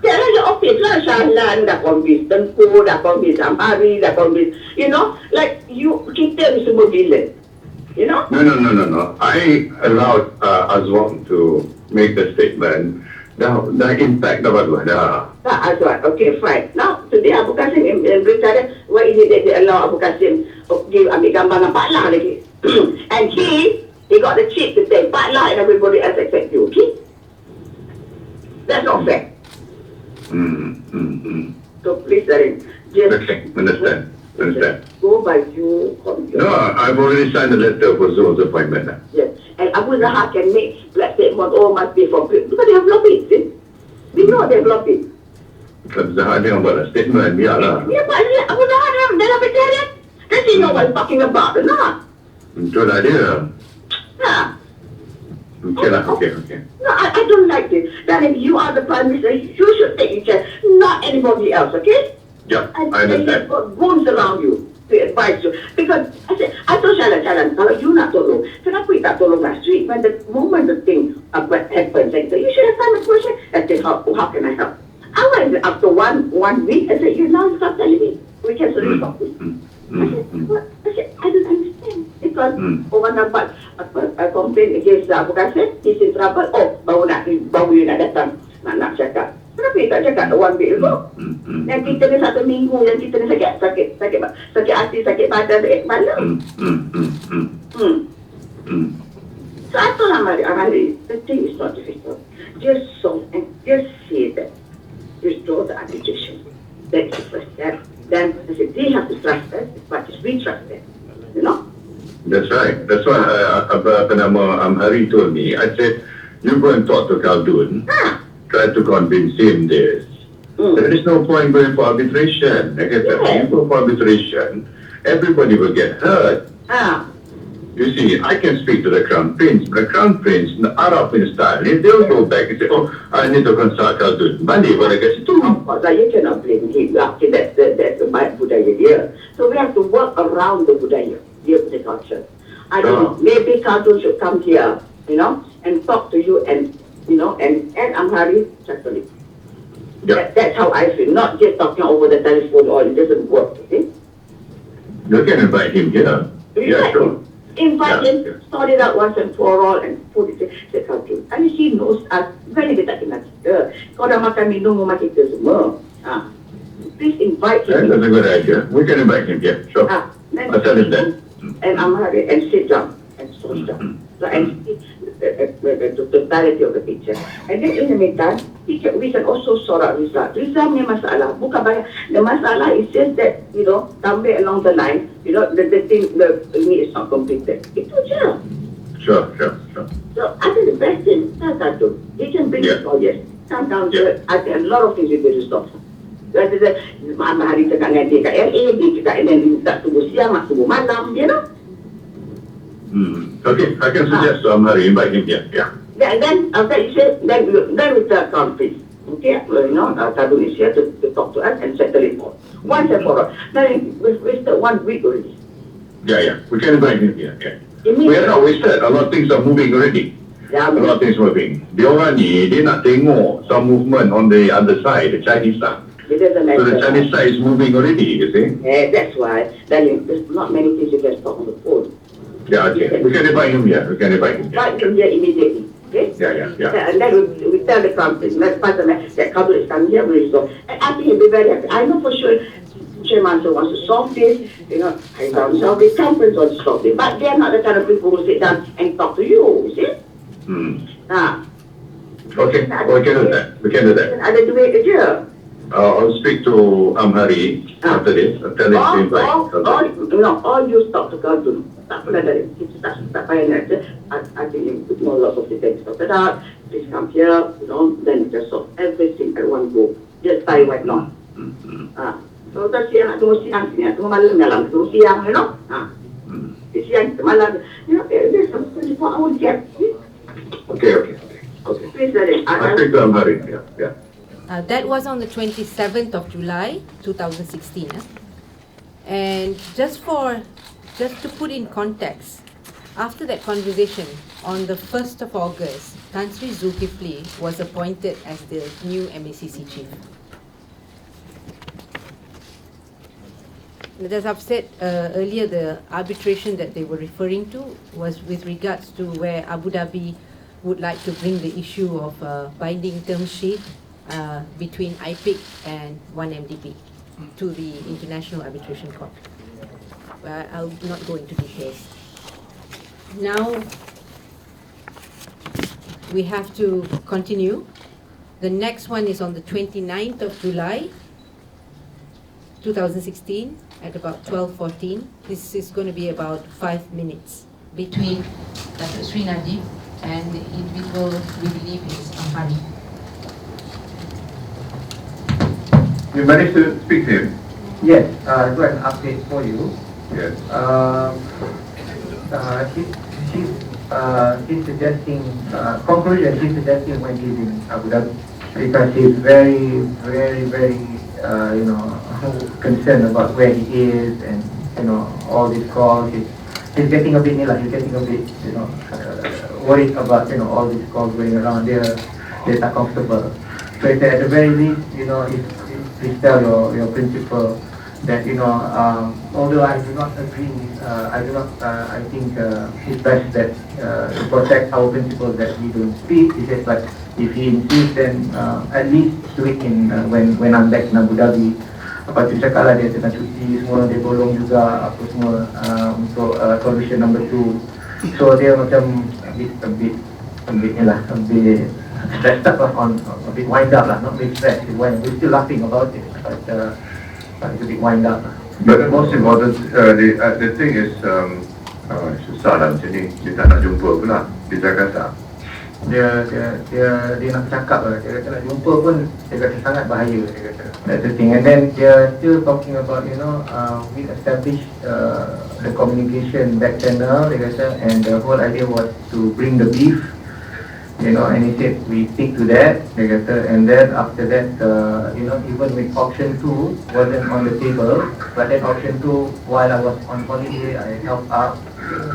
There are your office lah, Shahlan, dah convince Tengku, dah convince Amari, dah convince, you know, like you, kita ni semua villain, you know? No. I allowed Azwan to make the statement. The impact dah bagus dah. Azwan, okay, fine. Now, today Abu Qasim berbicara, why is it that they allow Abu Qasim give ambil gambar dengan Pak Lah lagi? And he got the cheek to say Pak Lah and everybody else except you, okay? That's not fair. So please, Darin, just... Okay, understand. Go by you. No, I've already signed the letter for Zul's appointment. Yes. And Abu Zahar can make black statement, must be for people. Because they have lobbied, see? We know they have lobbied. Abu Zahar dia buat statement, biarlah. Yeah, but Abu Zahar dalam vegetarian. Does he know what he's talking about or not? Betul lah dia. Yeah. Okay lah, okay. No, I don't like this. That if you are the Prime Minister, you should take your chance, not anybody else, okay? Yeah, And I understand. you've got goons around you to advise you. Because I told Jalan, kalau you nak tolong, kenapa you tak tolong last week? When the moment the thing happens, I said, you should have done a question. I said, how can I help? I went after one week, I said, you now stop telling me. We can resolve this. I said, I don't understand. Because orang nampak complain against Abu Qasim, he's in trouble. Baru you nak datang, nak cakap. Kenapa you tak cakap one week ago? Yang kita ni 1 minggu, yang kita ni sakit hati, sakit badan, sakit kepala. So I told Amari, the thing is not difficult. Just solve and just say that. Restore the arbitration. That's the first step. Then I said, they have to trust us as much as we trust them. You know? That's right. That's why Amhari told me. I said, you go and talk to Khaldun. Try to convince him this. There is no point going for arbitration. Like I said, when you go for arbitration, everybody will get hurt. You see, I can speak to the Crown Prince. The Crown Prince, the Arab style, they'll go back and say, I need to consult Khaldun. Balik pada kat situ. Of course, you cannot blame him. Okay, that's the budaya dia. So we have to work around the budaya, the culture. I don't know, maybe Khaldun should come here, you know, and talk to you and, you know, and Amhari separately. That's how I feel, not just talking over the telephone or it doesn't work, see? You can invite him here. Yeah, sure. Invite him, sort it out once and for all, and put it to Khaldun. And he knows us, bukannya dia tak kenal kita. Kau dah makan minum rumah kita semua. please invite him. That's a good idea. We can invite him, yeah, sure. I'll tell him that. And Amharic and sit down and social. So, and see the totality of the picture. And then in the meantime, we can also sort out Riza. Riza punya masalah, bukan banyak. The masalah is just that, somewhere along the line, the thing, ini is not completed. Itu je. Sure. So, I think the best thing, Datuk, he can bring the lawyers. Come down to, I think a lot of things will be resolved. Rather than, hari cakap dengan dia kat LA, dia cakap dengan dia tak tunggu siang, nak tunggu malam, Okay, I can suggest to Amhari, invite him here, yeah. Then after you say, then we start conference. Okay, Tadun is here to talk to us and settle it all. Once and for all. Now, we've wasted 1 week already. Yeah, we can invite him here, yeah. We are not wasted, a lot of things are moving already. Yeah, A lot of things moving. Dia orang ni, dia nak tengok some movement on the other side, the Chinese side. it doesn't So the matter. Chinese side is moving already, you see. That's why, then there's not many things you can talk on the phone. Yeah, okay. We can invite him here, But come here immediately. Okay? Yeah. And then we tell the conference, let's pass the message that Kabul is coming here, we resolve. And I think he'll be very happy. I know for sure Chairman wants to solve this, I don't solve this, conference wants to solve this. But they're not the kind of people who sit down and talk to you see? Okay, we can do that. Ada duit kerja. I'll speak to Amhari after this. I'll tell him to invite. All you talk to God dulu. Tak pernah dari kita tak payah nak. I think you put more lots of details talk it out. Please come here, then just solve everything at one go. Just tie white knot. So tak siang nak tunggu siang sini, nak tunggu malam dalam tunggu siang, siang malam, there's some 24-hour gap. Okay. Please let it. I'll speak to Amhari, yeah. That was on the 27th of July 2016. And just to put in context, after that conversation, on the 1st of August, Sri Dzulkifli was appointed as the new MACC chief. As I've said earlier, the arbitration that they were referring to was with regards to where Abu Dhabi would like to bring the issue of binding term sheet between IPIC and 1MDB to the International Arbitration Court. I'll not go into details. Now, we have to continue. The next one is on the 29th of July 2016 at about 12:14. This is going to be about 5 minutes between Datuk Sri Najib and the individual we believe is Amhari. You managed to speak to him? Yes, I've got an update for you. Yes. She's suggesting, conclusion, she's suggesting when he's in Abu Dhabi, because she's very, very, very, concerned about where he is and, all these calls. He's getting a bit, worried about, all these calls going around. They're not comfortable. So at the very least, please tell your principal that, although I do not agree, I think it's best that to protect our principles that we don't speak. He said, but if he insists, then at least do it when I'm back in Abu Dhabi. Lepas tu cakap lah dia tengah cuti, semua dia bolong juga apa semua untuk solution number 2. So dia macam a bit stressed up on a bit wind up lah, not bit stressed. We're still laughing about it, but it's a bit wind up. But the most important, the thing is, susah lah macam ni. Dia tak nak jumpa pula di Jakarta. Dia nak cakap lah, dia kata nak jumpa pun dia kata sangat bahaya, dia kata. That's the thing. And then dia still talking about, we established the communication back channel, dia kata, and the whole idea was to bring the beef, and he said we stick to that, dia kata. And then after that, even with option 2 wasn't on the table, but then option 2, while I was on holiday, I helped out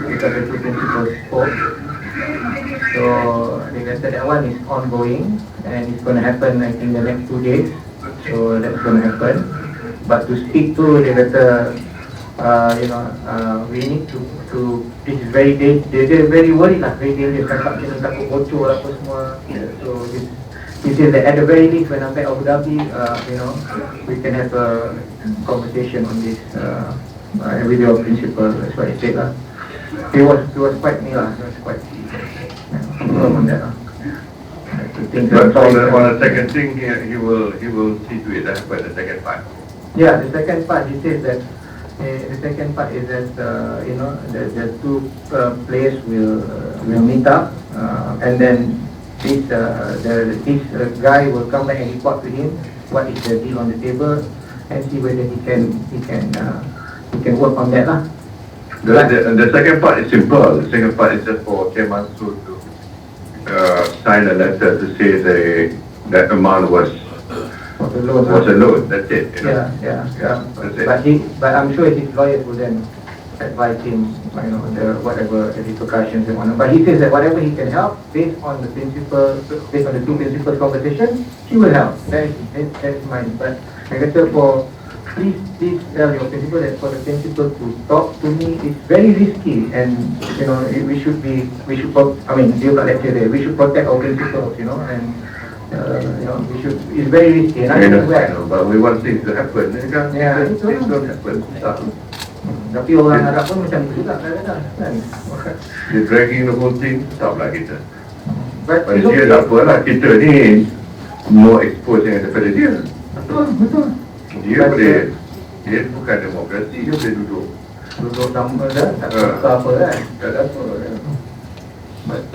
because the two principals spoke. So they kata that one is ongoing and it's going to happen I think the next 2 days. So that's going to happen. But to speak to, they kata, we need to this is very they're very worried lah. Dia cakap dia takut bocor apa semua. So he says that at the very least when I'm back Abu Dhabi, we can have a conversation on this with your principal. That's what he said lah. He was quite he was quite firm on that lah. But on the second thing, he will see to it that for the second part. Yeah, the second part he says that the second part is that the two players will meet up and then this guy will come back and report to him what is the deal on the table and see whether he can work on that lah. The second part is simple. The second part is just for K. Mansur to sign a letter to say that amount was a loan. That's it. Yeah. That's it. But I'm sure his lawyers will then advise him, whatever the repercussions and whatnot. But he says that whatever he can help, based on the two principals' conversation, he will help. That is mine. But like I said, please tell your principal that for the principal to talk to me is very risky, and we should protect our principals, and it's very risky. And I know, but we want things to happen. Yeah, things don't happen. Tapi orang Arab pun macam tu juga kadang-kadang kan. They're dragging the whole thing, stop lah kita. But dia tak apalah, kita ni more exposed daripada dia. Betul. Dia bukan demokrasi, dia boleh duduk nama dah, tak suka apa kan. tak ada apa. But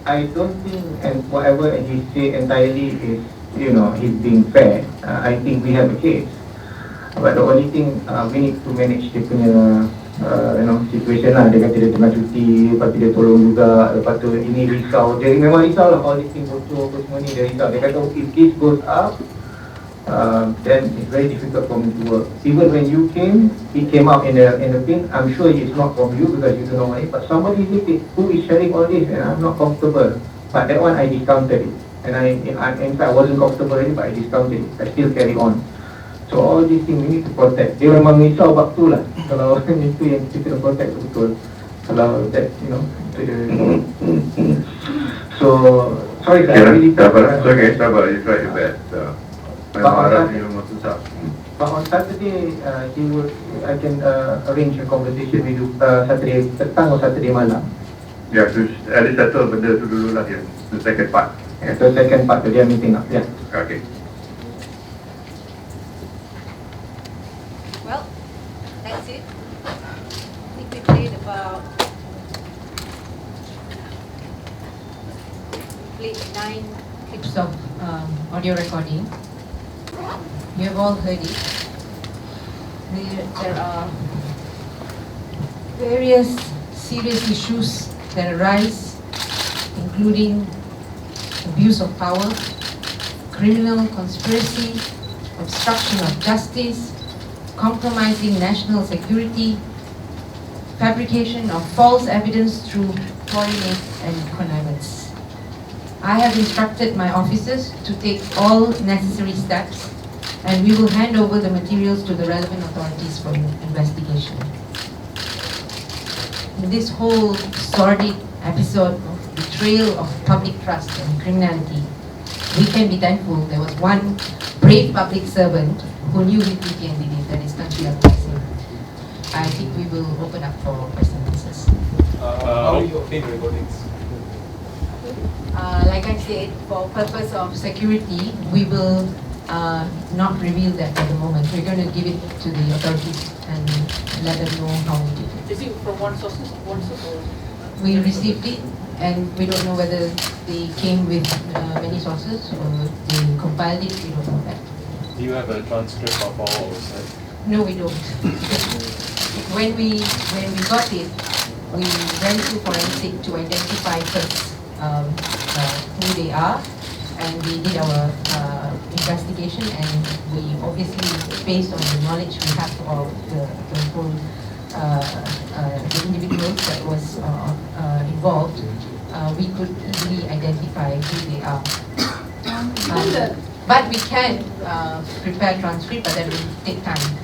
I don't think, and whatever he say entirely is, he's being fair. I think we have a case. But the only thing we need to manage dia punya situation lah. Dia kata dia tengah cuti, lepas tu dia tolong juga, lepas tu ini risau. Dia memang risau lah, all this thing bocor apa semua ni, dia risau. Dia kata if this goes up, then it's very difficult for me to work. Even when you came, he came out in a thing. I'm sure it's not from you because you don't know it, but somebody who is sharing all this, and I'm not comfortable. But that one I discounted it, and in fact I wasn't comfortable already, but I discounted it. I still carry on. So all these things we need to protect. Dia memang risau bab tu lah. Kalau itu yang kita kena protect betul. Kalau that, so sorry sir, I really sabar, you try your best. But on Saturday, I can arrange a conversation with you Saturday petang or Saturday malam. Ya, at least settle benda tu dulu lah, the second part. So second part tu dia meeting up. Yeah. Okay. Well, that's it. I think we played about 9 clips of audio recording. You have all heard it. There are various serious issues that arise, including abuse of power, criminal conspiracy, obstruction of justice, compromising national security, fabrication of false evidence through foreign aid and connivance. I have instructed my officers to take all necessary steps, and we will hand over the materials to the relevant authorities for investigation. In this whole sordid episode of betrayal of public trust and criminality, we can be thankful there was one brave public servant who knew his duty and did it, that is Country Singh. I think we will open up for questions and answers. How do you obtain recordings? Like I said, for purpose of security, we will not reveal that at the moment. We're going to give it to the authorities and let them know how we did it. Is it from one source or? We received it, and we don't know whether they came with many sources or they compiled it. We don't know that. Do you have a transcript of all our site? No, we don't. When we got it, we went through forensic to identify first who they are, and we did our investigation, and we obviously, based on the knowledge we have of the whole the individuals that was involved, we could easily identify who they are. But we can prepare transcript, but that will take time.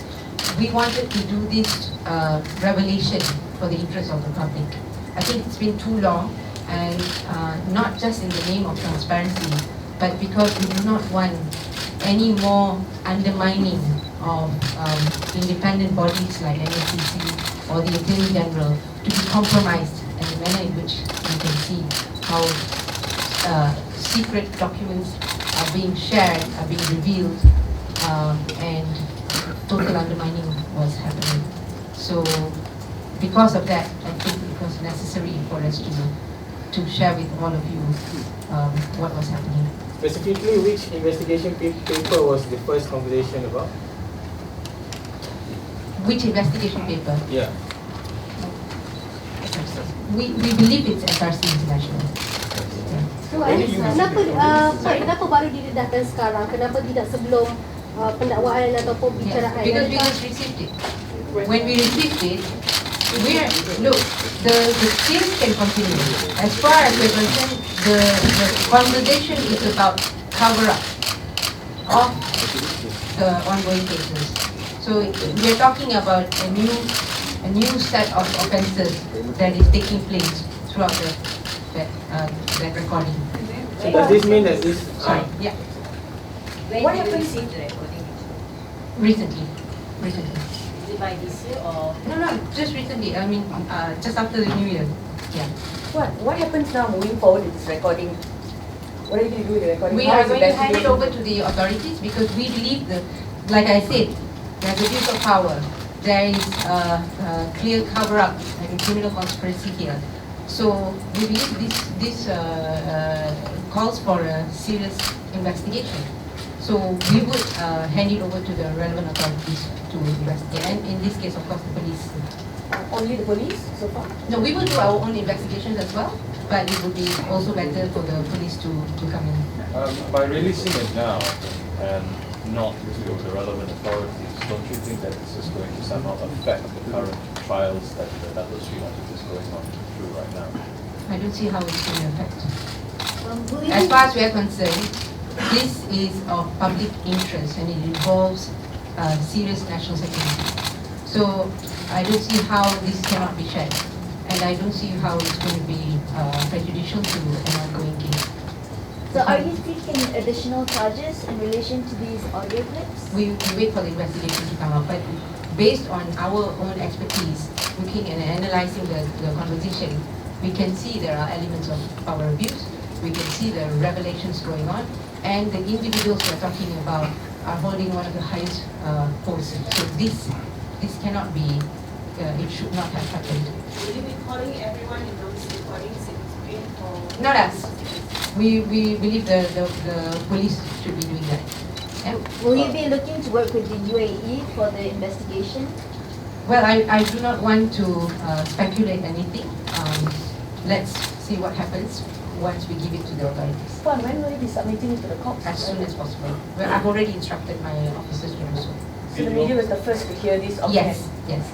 We wanted to do this revelation for the interest of the public. I think it's been too long, and not just in the name of transparency, but because we do not want any more undermining of independent bodies like NACC or the Attorney General to be compromised in the manner in which you can see how secret documents are being shared, are being revealed, and total undermining was happening. So because of that, I think it was necessary for us to share with all of you what was happening. Specifically, which investigation paper was the first conversation about? Which investigation paper? Yeah. We believe it's SRC International. So Anies, kenapa baru didedahkan sekarang? Kenapa tidak sebelum pendakwaan atau pembicaraan? Because we just received it. When we received it, look, the case can continue. As far as we're concerned, the conversation is about cover-up of the ongoing cases. So we're talking about a new set of offences that is taking place throughout that recording. So does this mean that this? Sorry, yeah. What happened to the recording? Recently. Is it by this year or? No, just recently. I mean, just after the New Year. Yeah. What happens now moving forward with this recording? What are you going to do with the recording? We are going to hand it over to the authorities because we believe that, like I said, there's abuse of power. There is clear cover-up and criminal conspiracy here. So we believe this calls for a serious investigation. So we would hand it over to the relevant authorities to investigate. And in this case, of course, the police. Only the police so far? No, we will do our own investigations as well, but it would be also better for the police to come in. By releasing it now and not to the relevant authorities, don't you think that this is going to somehow affect the current trials that the Datuk Sri is going on through right now? I don't see how it's going to affect. As far as we are concerned, this is of public interest and it involves serious national security. So I don't see how this cannot be shared, and I don't see how it's going to be prejudicial to an ongoing case. So are you seeking additional charges in relation to these audio clips? We wait for the investigation to come up, but based on our own expertise, looking and analysing the conversation, we can see there are elements of power abuse, we can see the revelations going on, and the individuals we're talking about are holding one of the highest posts. So this cannot be, it should not have happened. Will you be calling everyone in those recordings in Spain or? Not us. We believe the police should be doing that. Yeah. Will you be looking to work with the UAE for the investigation? Well, I do not want to speculate anything. Let's see what happens once we give it to the authorities. When will you be submitting it to the cops? As soon as possible. Well, I've already instructed my officers to do so. So the media was the first to hear this? Yes, yes.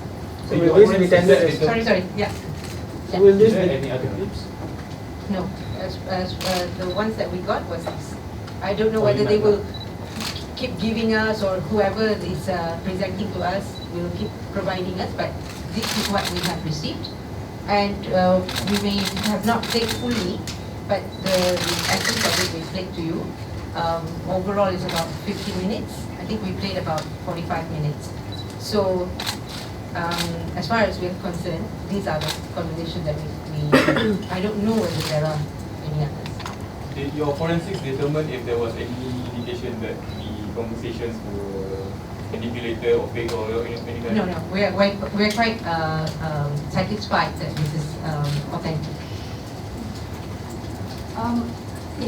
So will this be tendered as Sorry, yeah. So will this Is there be? any other clips? No, as the ones that we got was this. I don't know whether they will keep giving us or whoever is presenting to us will keep providing us, but this is what we have received. And we may have not played fully, but the essence of it we played to you. Overall is about 50 minutes. I think we played about 45 minutes. So as far as we're concerned, these are the conversations that we I don't know whether there are any others. Did your forensics determine if there was any indication that the conversations were manipulated or fake or any kind? No, we're quite satisfied that this is authentic.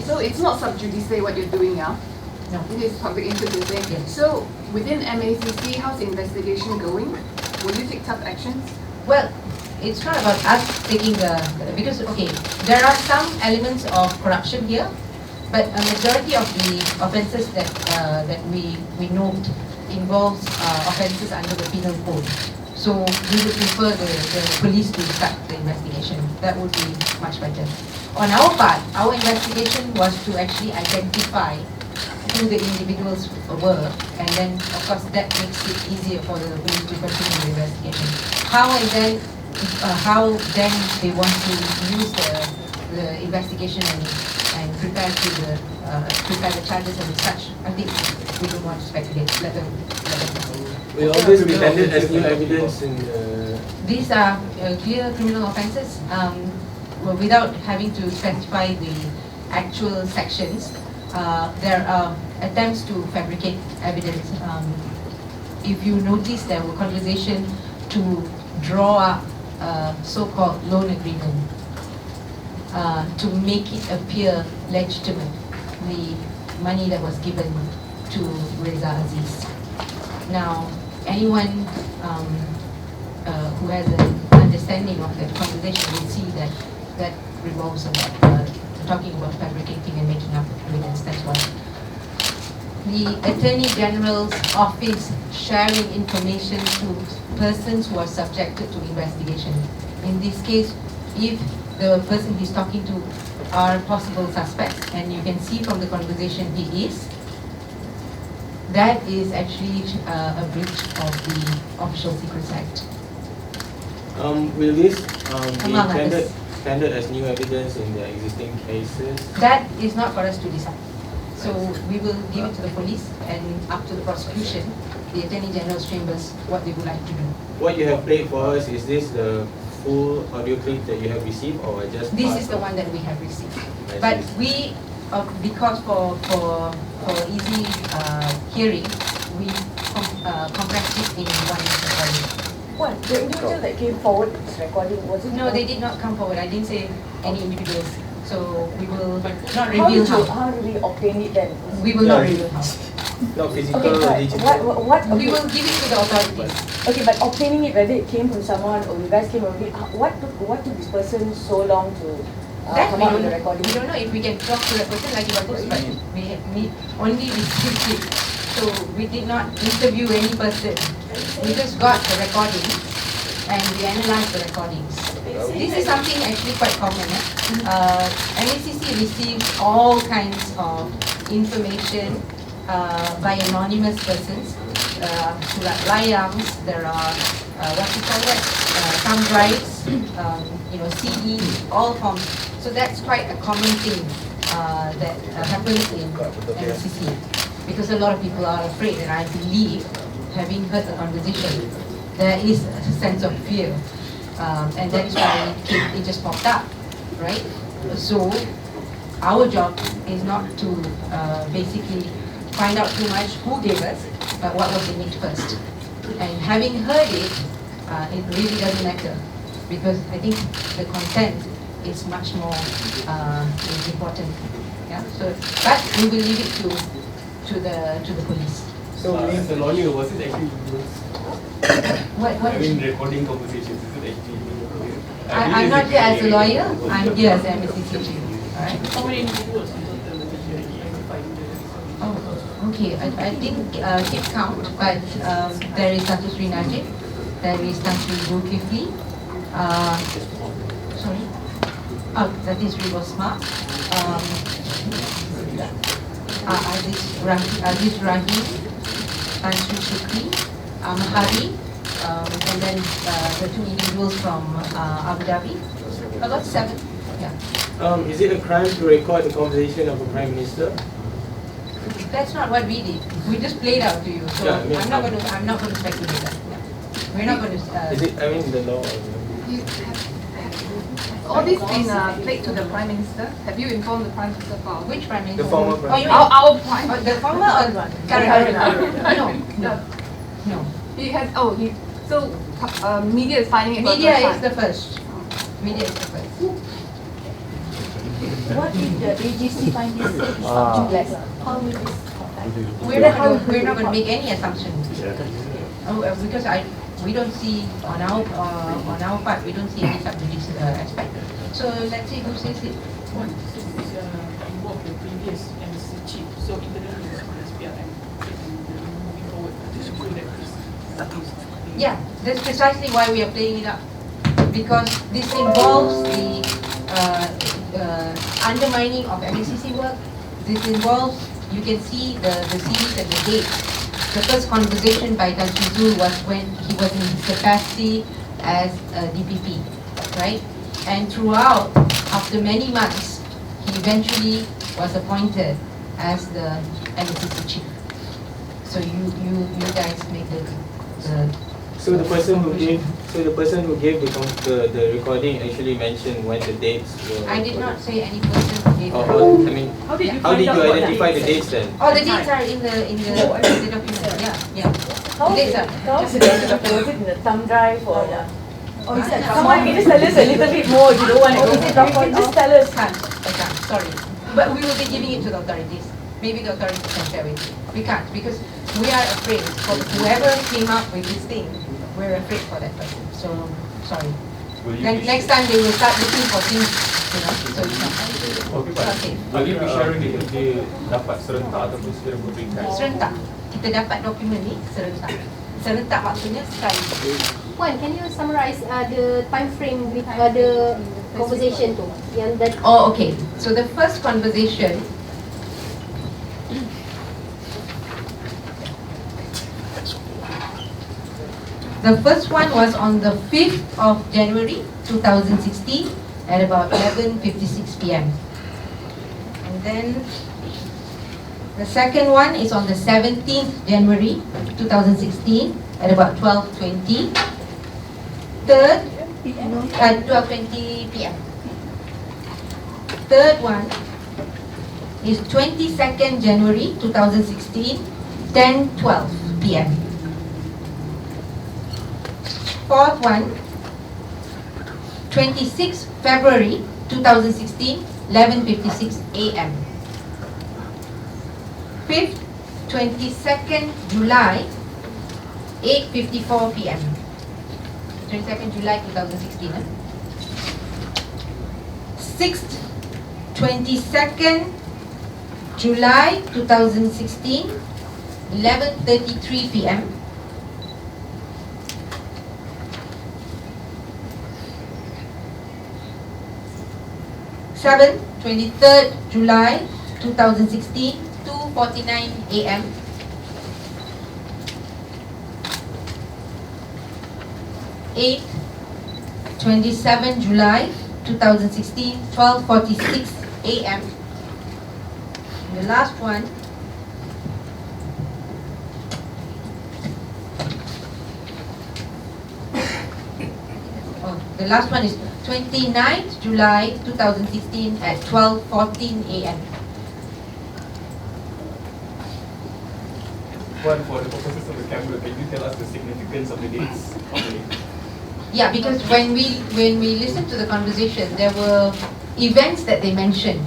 So it's not sub judice what you're doing now? No. It is public interest. Yes. So within MACC, how's the investigation going? Will you take tough actions? Well, it's not about us taking because okay, there are some elements of corruption here, but a majority of the offences that we note involves offences under the penal code. So we would prefer the police to start the investigation. That would be much better. On our part, our investigation was to actually identify who the individuals were, and then of course that makes it easier for the police to continue the investigation. How then they want to use the investigation and prepare the charges and such. I think we don't want to speculate. Let them Will all this be tendered as new evidence in These are clear criminal offences. Without having to specify the actual sections, there are attempts to fabricate evidence. If you notice, there were conversations to draw up a so-called loan agreement to make it appear legitimate, the money that was given to Riza Aziz. Now, anyone who has an understanding of that conversation will see that that revolves about talking about fabricating and making up evidence. That's why the Attorney General's office sharing information to persons who are subjected to investigation. In this case, if the person he's talking to are possible suspects, and you can see from the conversation he is, that is actually a breach of the Official Secrets Act. Will this be Among others. tendered as new evidence in the existing cases? That is not for us to decide. So we will give it to the police and up to the prosecution, the Attorney General's chambers, what they would like to do. What you have played for us, is this the full audio clip that you have received, or just This part is the of- one that we have received. I But see. we, because for easy hearing, we compressed it in one recording. What? The individual that came forward with this recording, was it? No, they did not come forward. I didn't say any individuals. So we will not How reveal did you, how. how did we obtain it then? We will not reveal how. Not physical Okay, or but digital? what, We okay. will give it to the authorities. Okay, but obtaining it, whether it came from someone or you guys came from it, what took this person so long to That come we out don't with the know. recording? We don't know if we can talk to the person like bagus, but we only received it. So we did not interview any person. We just got the recording and we analyzed the recordings. This is something actually quite common. MACC receives all kinds of information by anonymous persons. Surat layams, there are what you call that, thumb drives, CD, all forms. So that's quite a common thing that happens in MACC, because a lot of people are afraid, and I believe, having heard the conversation, there is a sense of fear, and that's why it just popped up, right? So our job is not to basically find out too much who gave us, but what was in it first. And having heard it, it really doesn't matter, because I think the content is much more important. Yeah. So, but we will leave it to the police. So, as a lawyer, was it actually used? What? I mean, recording conversations, is it actually? I'm not here as a lawyer. I'm here as MACC. Alright. How many individuals in total that you identified? Oh, okay. I didn't keep count, but there is Datuk Sri Najib, there is Sri Dzulkifli, sorry. Oh, Datin Seri Rosmah, Aziz Rahim, Sri Shukri, Mahari, and then the two individuals from Abu Dhabi. About 7. Yeah. Is it a crime to record the conversation of the Prime Minister? That's not what we did. We just played out to you. So Yeah, I mean, I'm not going to speculate that. Yeah. We're not going to. Is it, I mean, the law? All this been played to the Prime Minister. Have you informed the Prime Minister about Which Prime Minister? The former Oh, Prime you Minister. mean our Prime? the former or current? No. He has. Oh, he. So media is finding it. for Media first is time. the first. Media is the first. What if the AGC find this subject? How will this We're not going to make any assumptions. Because we don't see on our part, we don't see any subjudice aspect. So let's see who says it. What is involved the previous MSC chief? So internally with the SPRM, moving forward to show that this. Yeah, that's precisely why we are playing it up. Because this involves the undermining of MACC work. This involves, you can see the series and the dates. The first conversation by Tan Sri Zul was when he was in his capacity as a DPP, right? And throughout, our after many months, he eventually was appointed as the MSCC chief. So you guys make the So the person who gave the recording actually mentioned when the dates were. I did not say any person who gave. I mean, How did you how did find you out what identify the dates? dates then? Oh, the dates are in the document. Yeah. How The was dates it? are. How was it? Was it in the thumb drive or? Or is that Someone can just tell us a little bit more. You don't want to. You can just tell us. I can't. Sorry, but we will be giving it to the authorities. Maybe the authorities can share with you. We can't because we are afraid for whoever came up with this thing. We're afraid for that person. So sorry. Then next time they will start looking for things, so it's not. Okay, Okay. will you be sharing dia dapat serentak ataupun secara beringkat? Serentak. Kita dapat dokumen ni serentak. Serentak maksudnya sekali. Puan, can you summarize the time frame with the conversation tu? Yang that. Oh, okay. So the first conversation. The first one was on the 5th of January 2016 at about 11:56 p.m. And then the second one is on the 17th January 2016 at about 12:20. Third at 12:20 p.m. Third one is 22nd January 2016, 10:12 p.m. Fourth one, 26th February 2016, 11:56 a.m. Fifth, 22nd July, 8:54 p.m. 22nd July 2016. Sixth, 22nd July 2016, 11:33 p.m. Seventh, 23rd July 2016, 2:49 a.m. Eighth, 27 July 2016, 12:46 a.m. The last one, the last one is 29th July 2016 at 12:14 a.m. One, for the purposes of the camera, can you tell us the significance of the dates? Yeah, because when we listened to the conversation, there were events that they mentioned.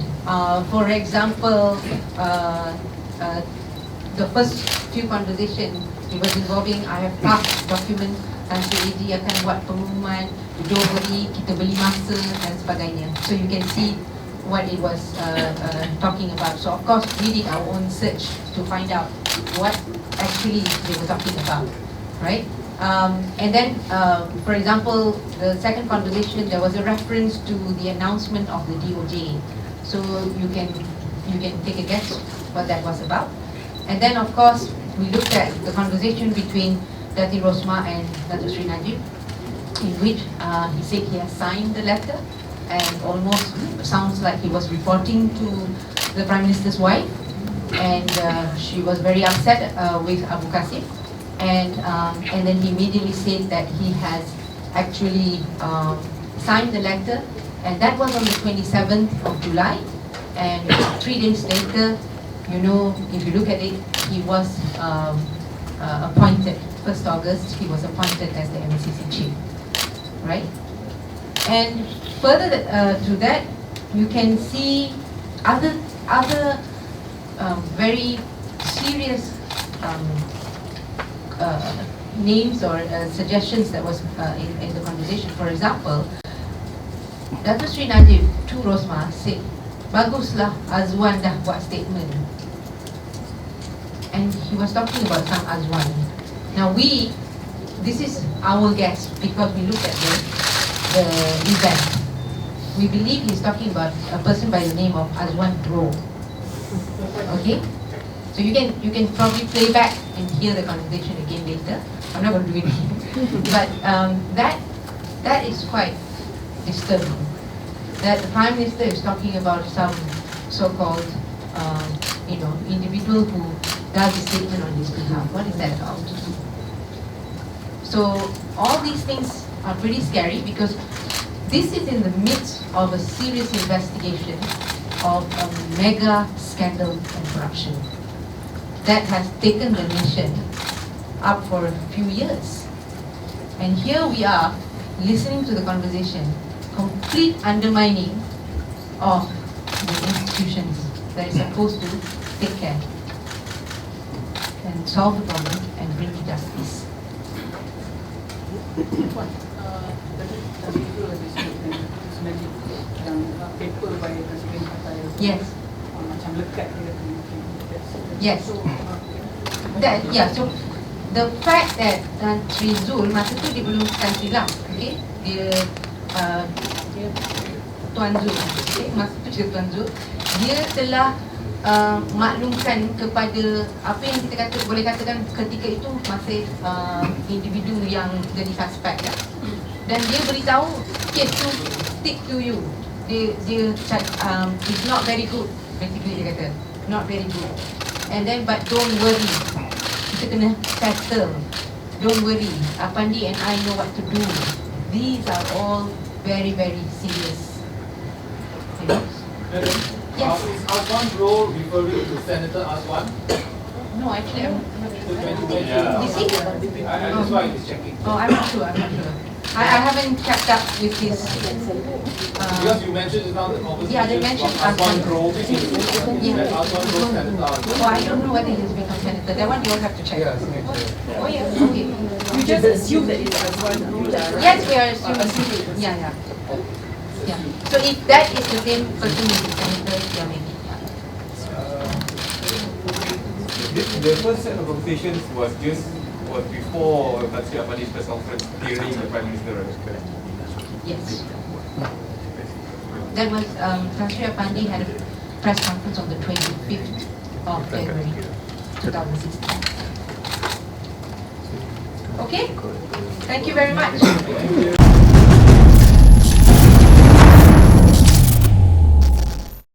For example, the first few conversations, it was involving I have passed document dan AD akan buat pengumuman, don't worry, kita beli masa dan sebagainya. So you can see what it was talking about. So of course we did our own search to find out what actually they were talking about, right? And then, for example, the second conversation, there was a reference to the announcement of the DOJ. So you can take a guess what that was about. And then, of course, we looked at the conversation between Datin Rosmah and Datuk Sri Najib, in which he said he has signed the letter, and almost sounds like he was reporting to the Prime Minister's wife, and she was very upset with Abu Qasim. And then he immediately said that he has actually signed the letter, and that was on the 27th of July. And 3 days later, you know, if you look at it, he was appointed, 1st August, he was appointed as the MSCC chief, right? And further to that, you can see other very serious names or suggestions that was in the conversation. For example, Datuk Sri Najib to Rosmah said, baguslah Azwan dah buat statement. And he was talking about some Azwan. Now this is our guess because we looked at the event. We believe he's talking about a person by the name of Azwan Bro. Okay? So you can probably play back and hear the conversation again later. I'm not going to do it. But that is quite disturbing. that the Prime Minister is talking about some so-called, individual who does a statement on his behalf. What is that about? So all these things are pretty scary because this is in the midst of a serious investigation of a mega scandal and corruption that has taken the nation up for a few years. And here we are listening to the conversation, complete undermining of the institutions that is supposed to take care and solve the problem and bring to justice. Tadi itu ada disebutkan sebenarnya yang paper by Presiden kata Yes. Macam lekat dia. Yes. So the fact that Sri Zul masa tu dia belum silap, okay? Dia Tuan Zul, okay? Masa tu dia Tuan Zul, dia telah maklumkan kepada apa yang kita boleh katakan ketika itu masih individu yang jadi suspek ya. Dan dia beritahu case tu stick to you. Dia it's not very good, basically dia kata not very good. And then but don't worry, kita kena settle. Don't worry, Apandi and I know what to do. These are all very very serious. You know? Yes. Is Aswan's role referring to Senator Aswan? No, actually I'm not sure. Yeah. Is he? That's why he's checking. Oh, I'm not sure. I haven't kept up with his. Because you mentioned it's not the conversation. Yeah, they mentioned Aswan's Aswan. role. That Aswan's role Senator Aswan. Oh, I don't know whether he's become senator. That one you all have to check. Oh yeah, okay. You just assume that it's Aswan. Yes, we are assuming. Yeah. So if that is the same person who is senator, yeah, maybe. The first set of conversations was before Najib Razak's press conference hearing the Prime Minister, right? Yes. That was Tan Sri Apandi had a press conference on the 25th of February 2016. Okay? Thank you very much.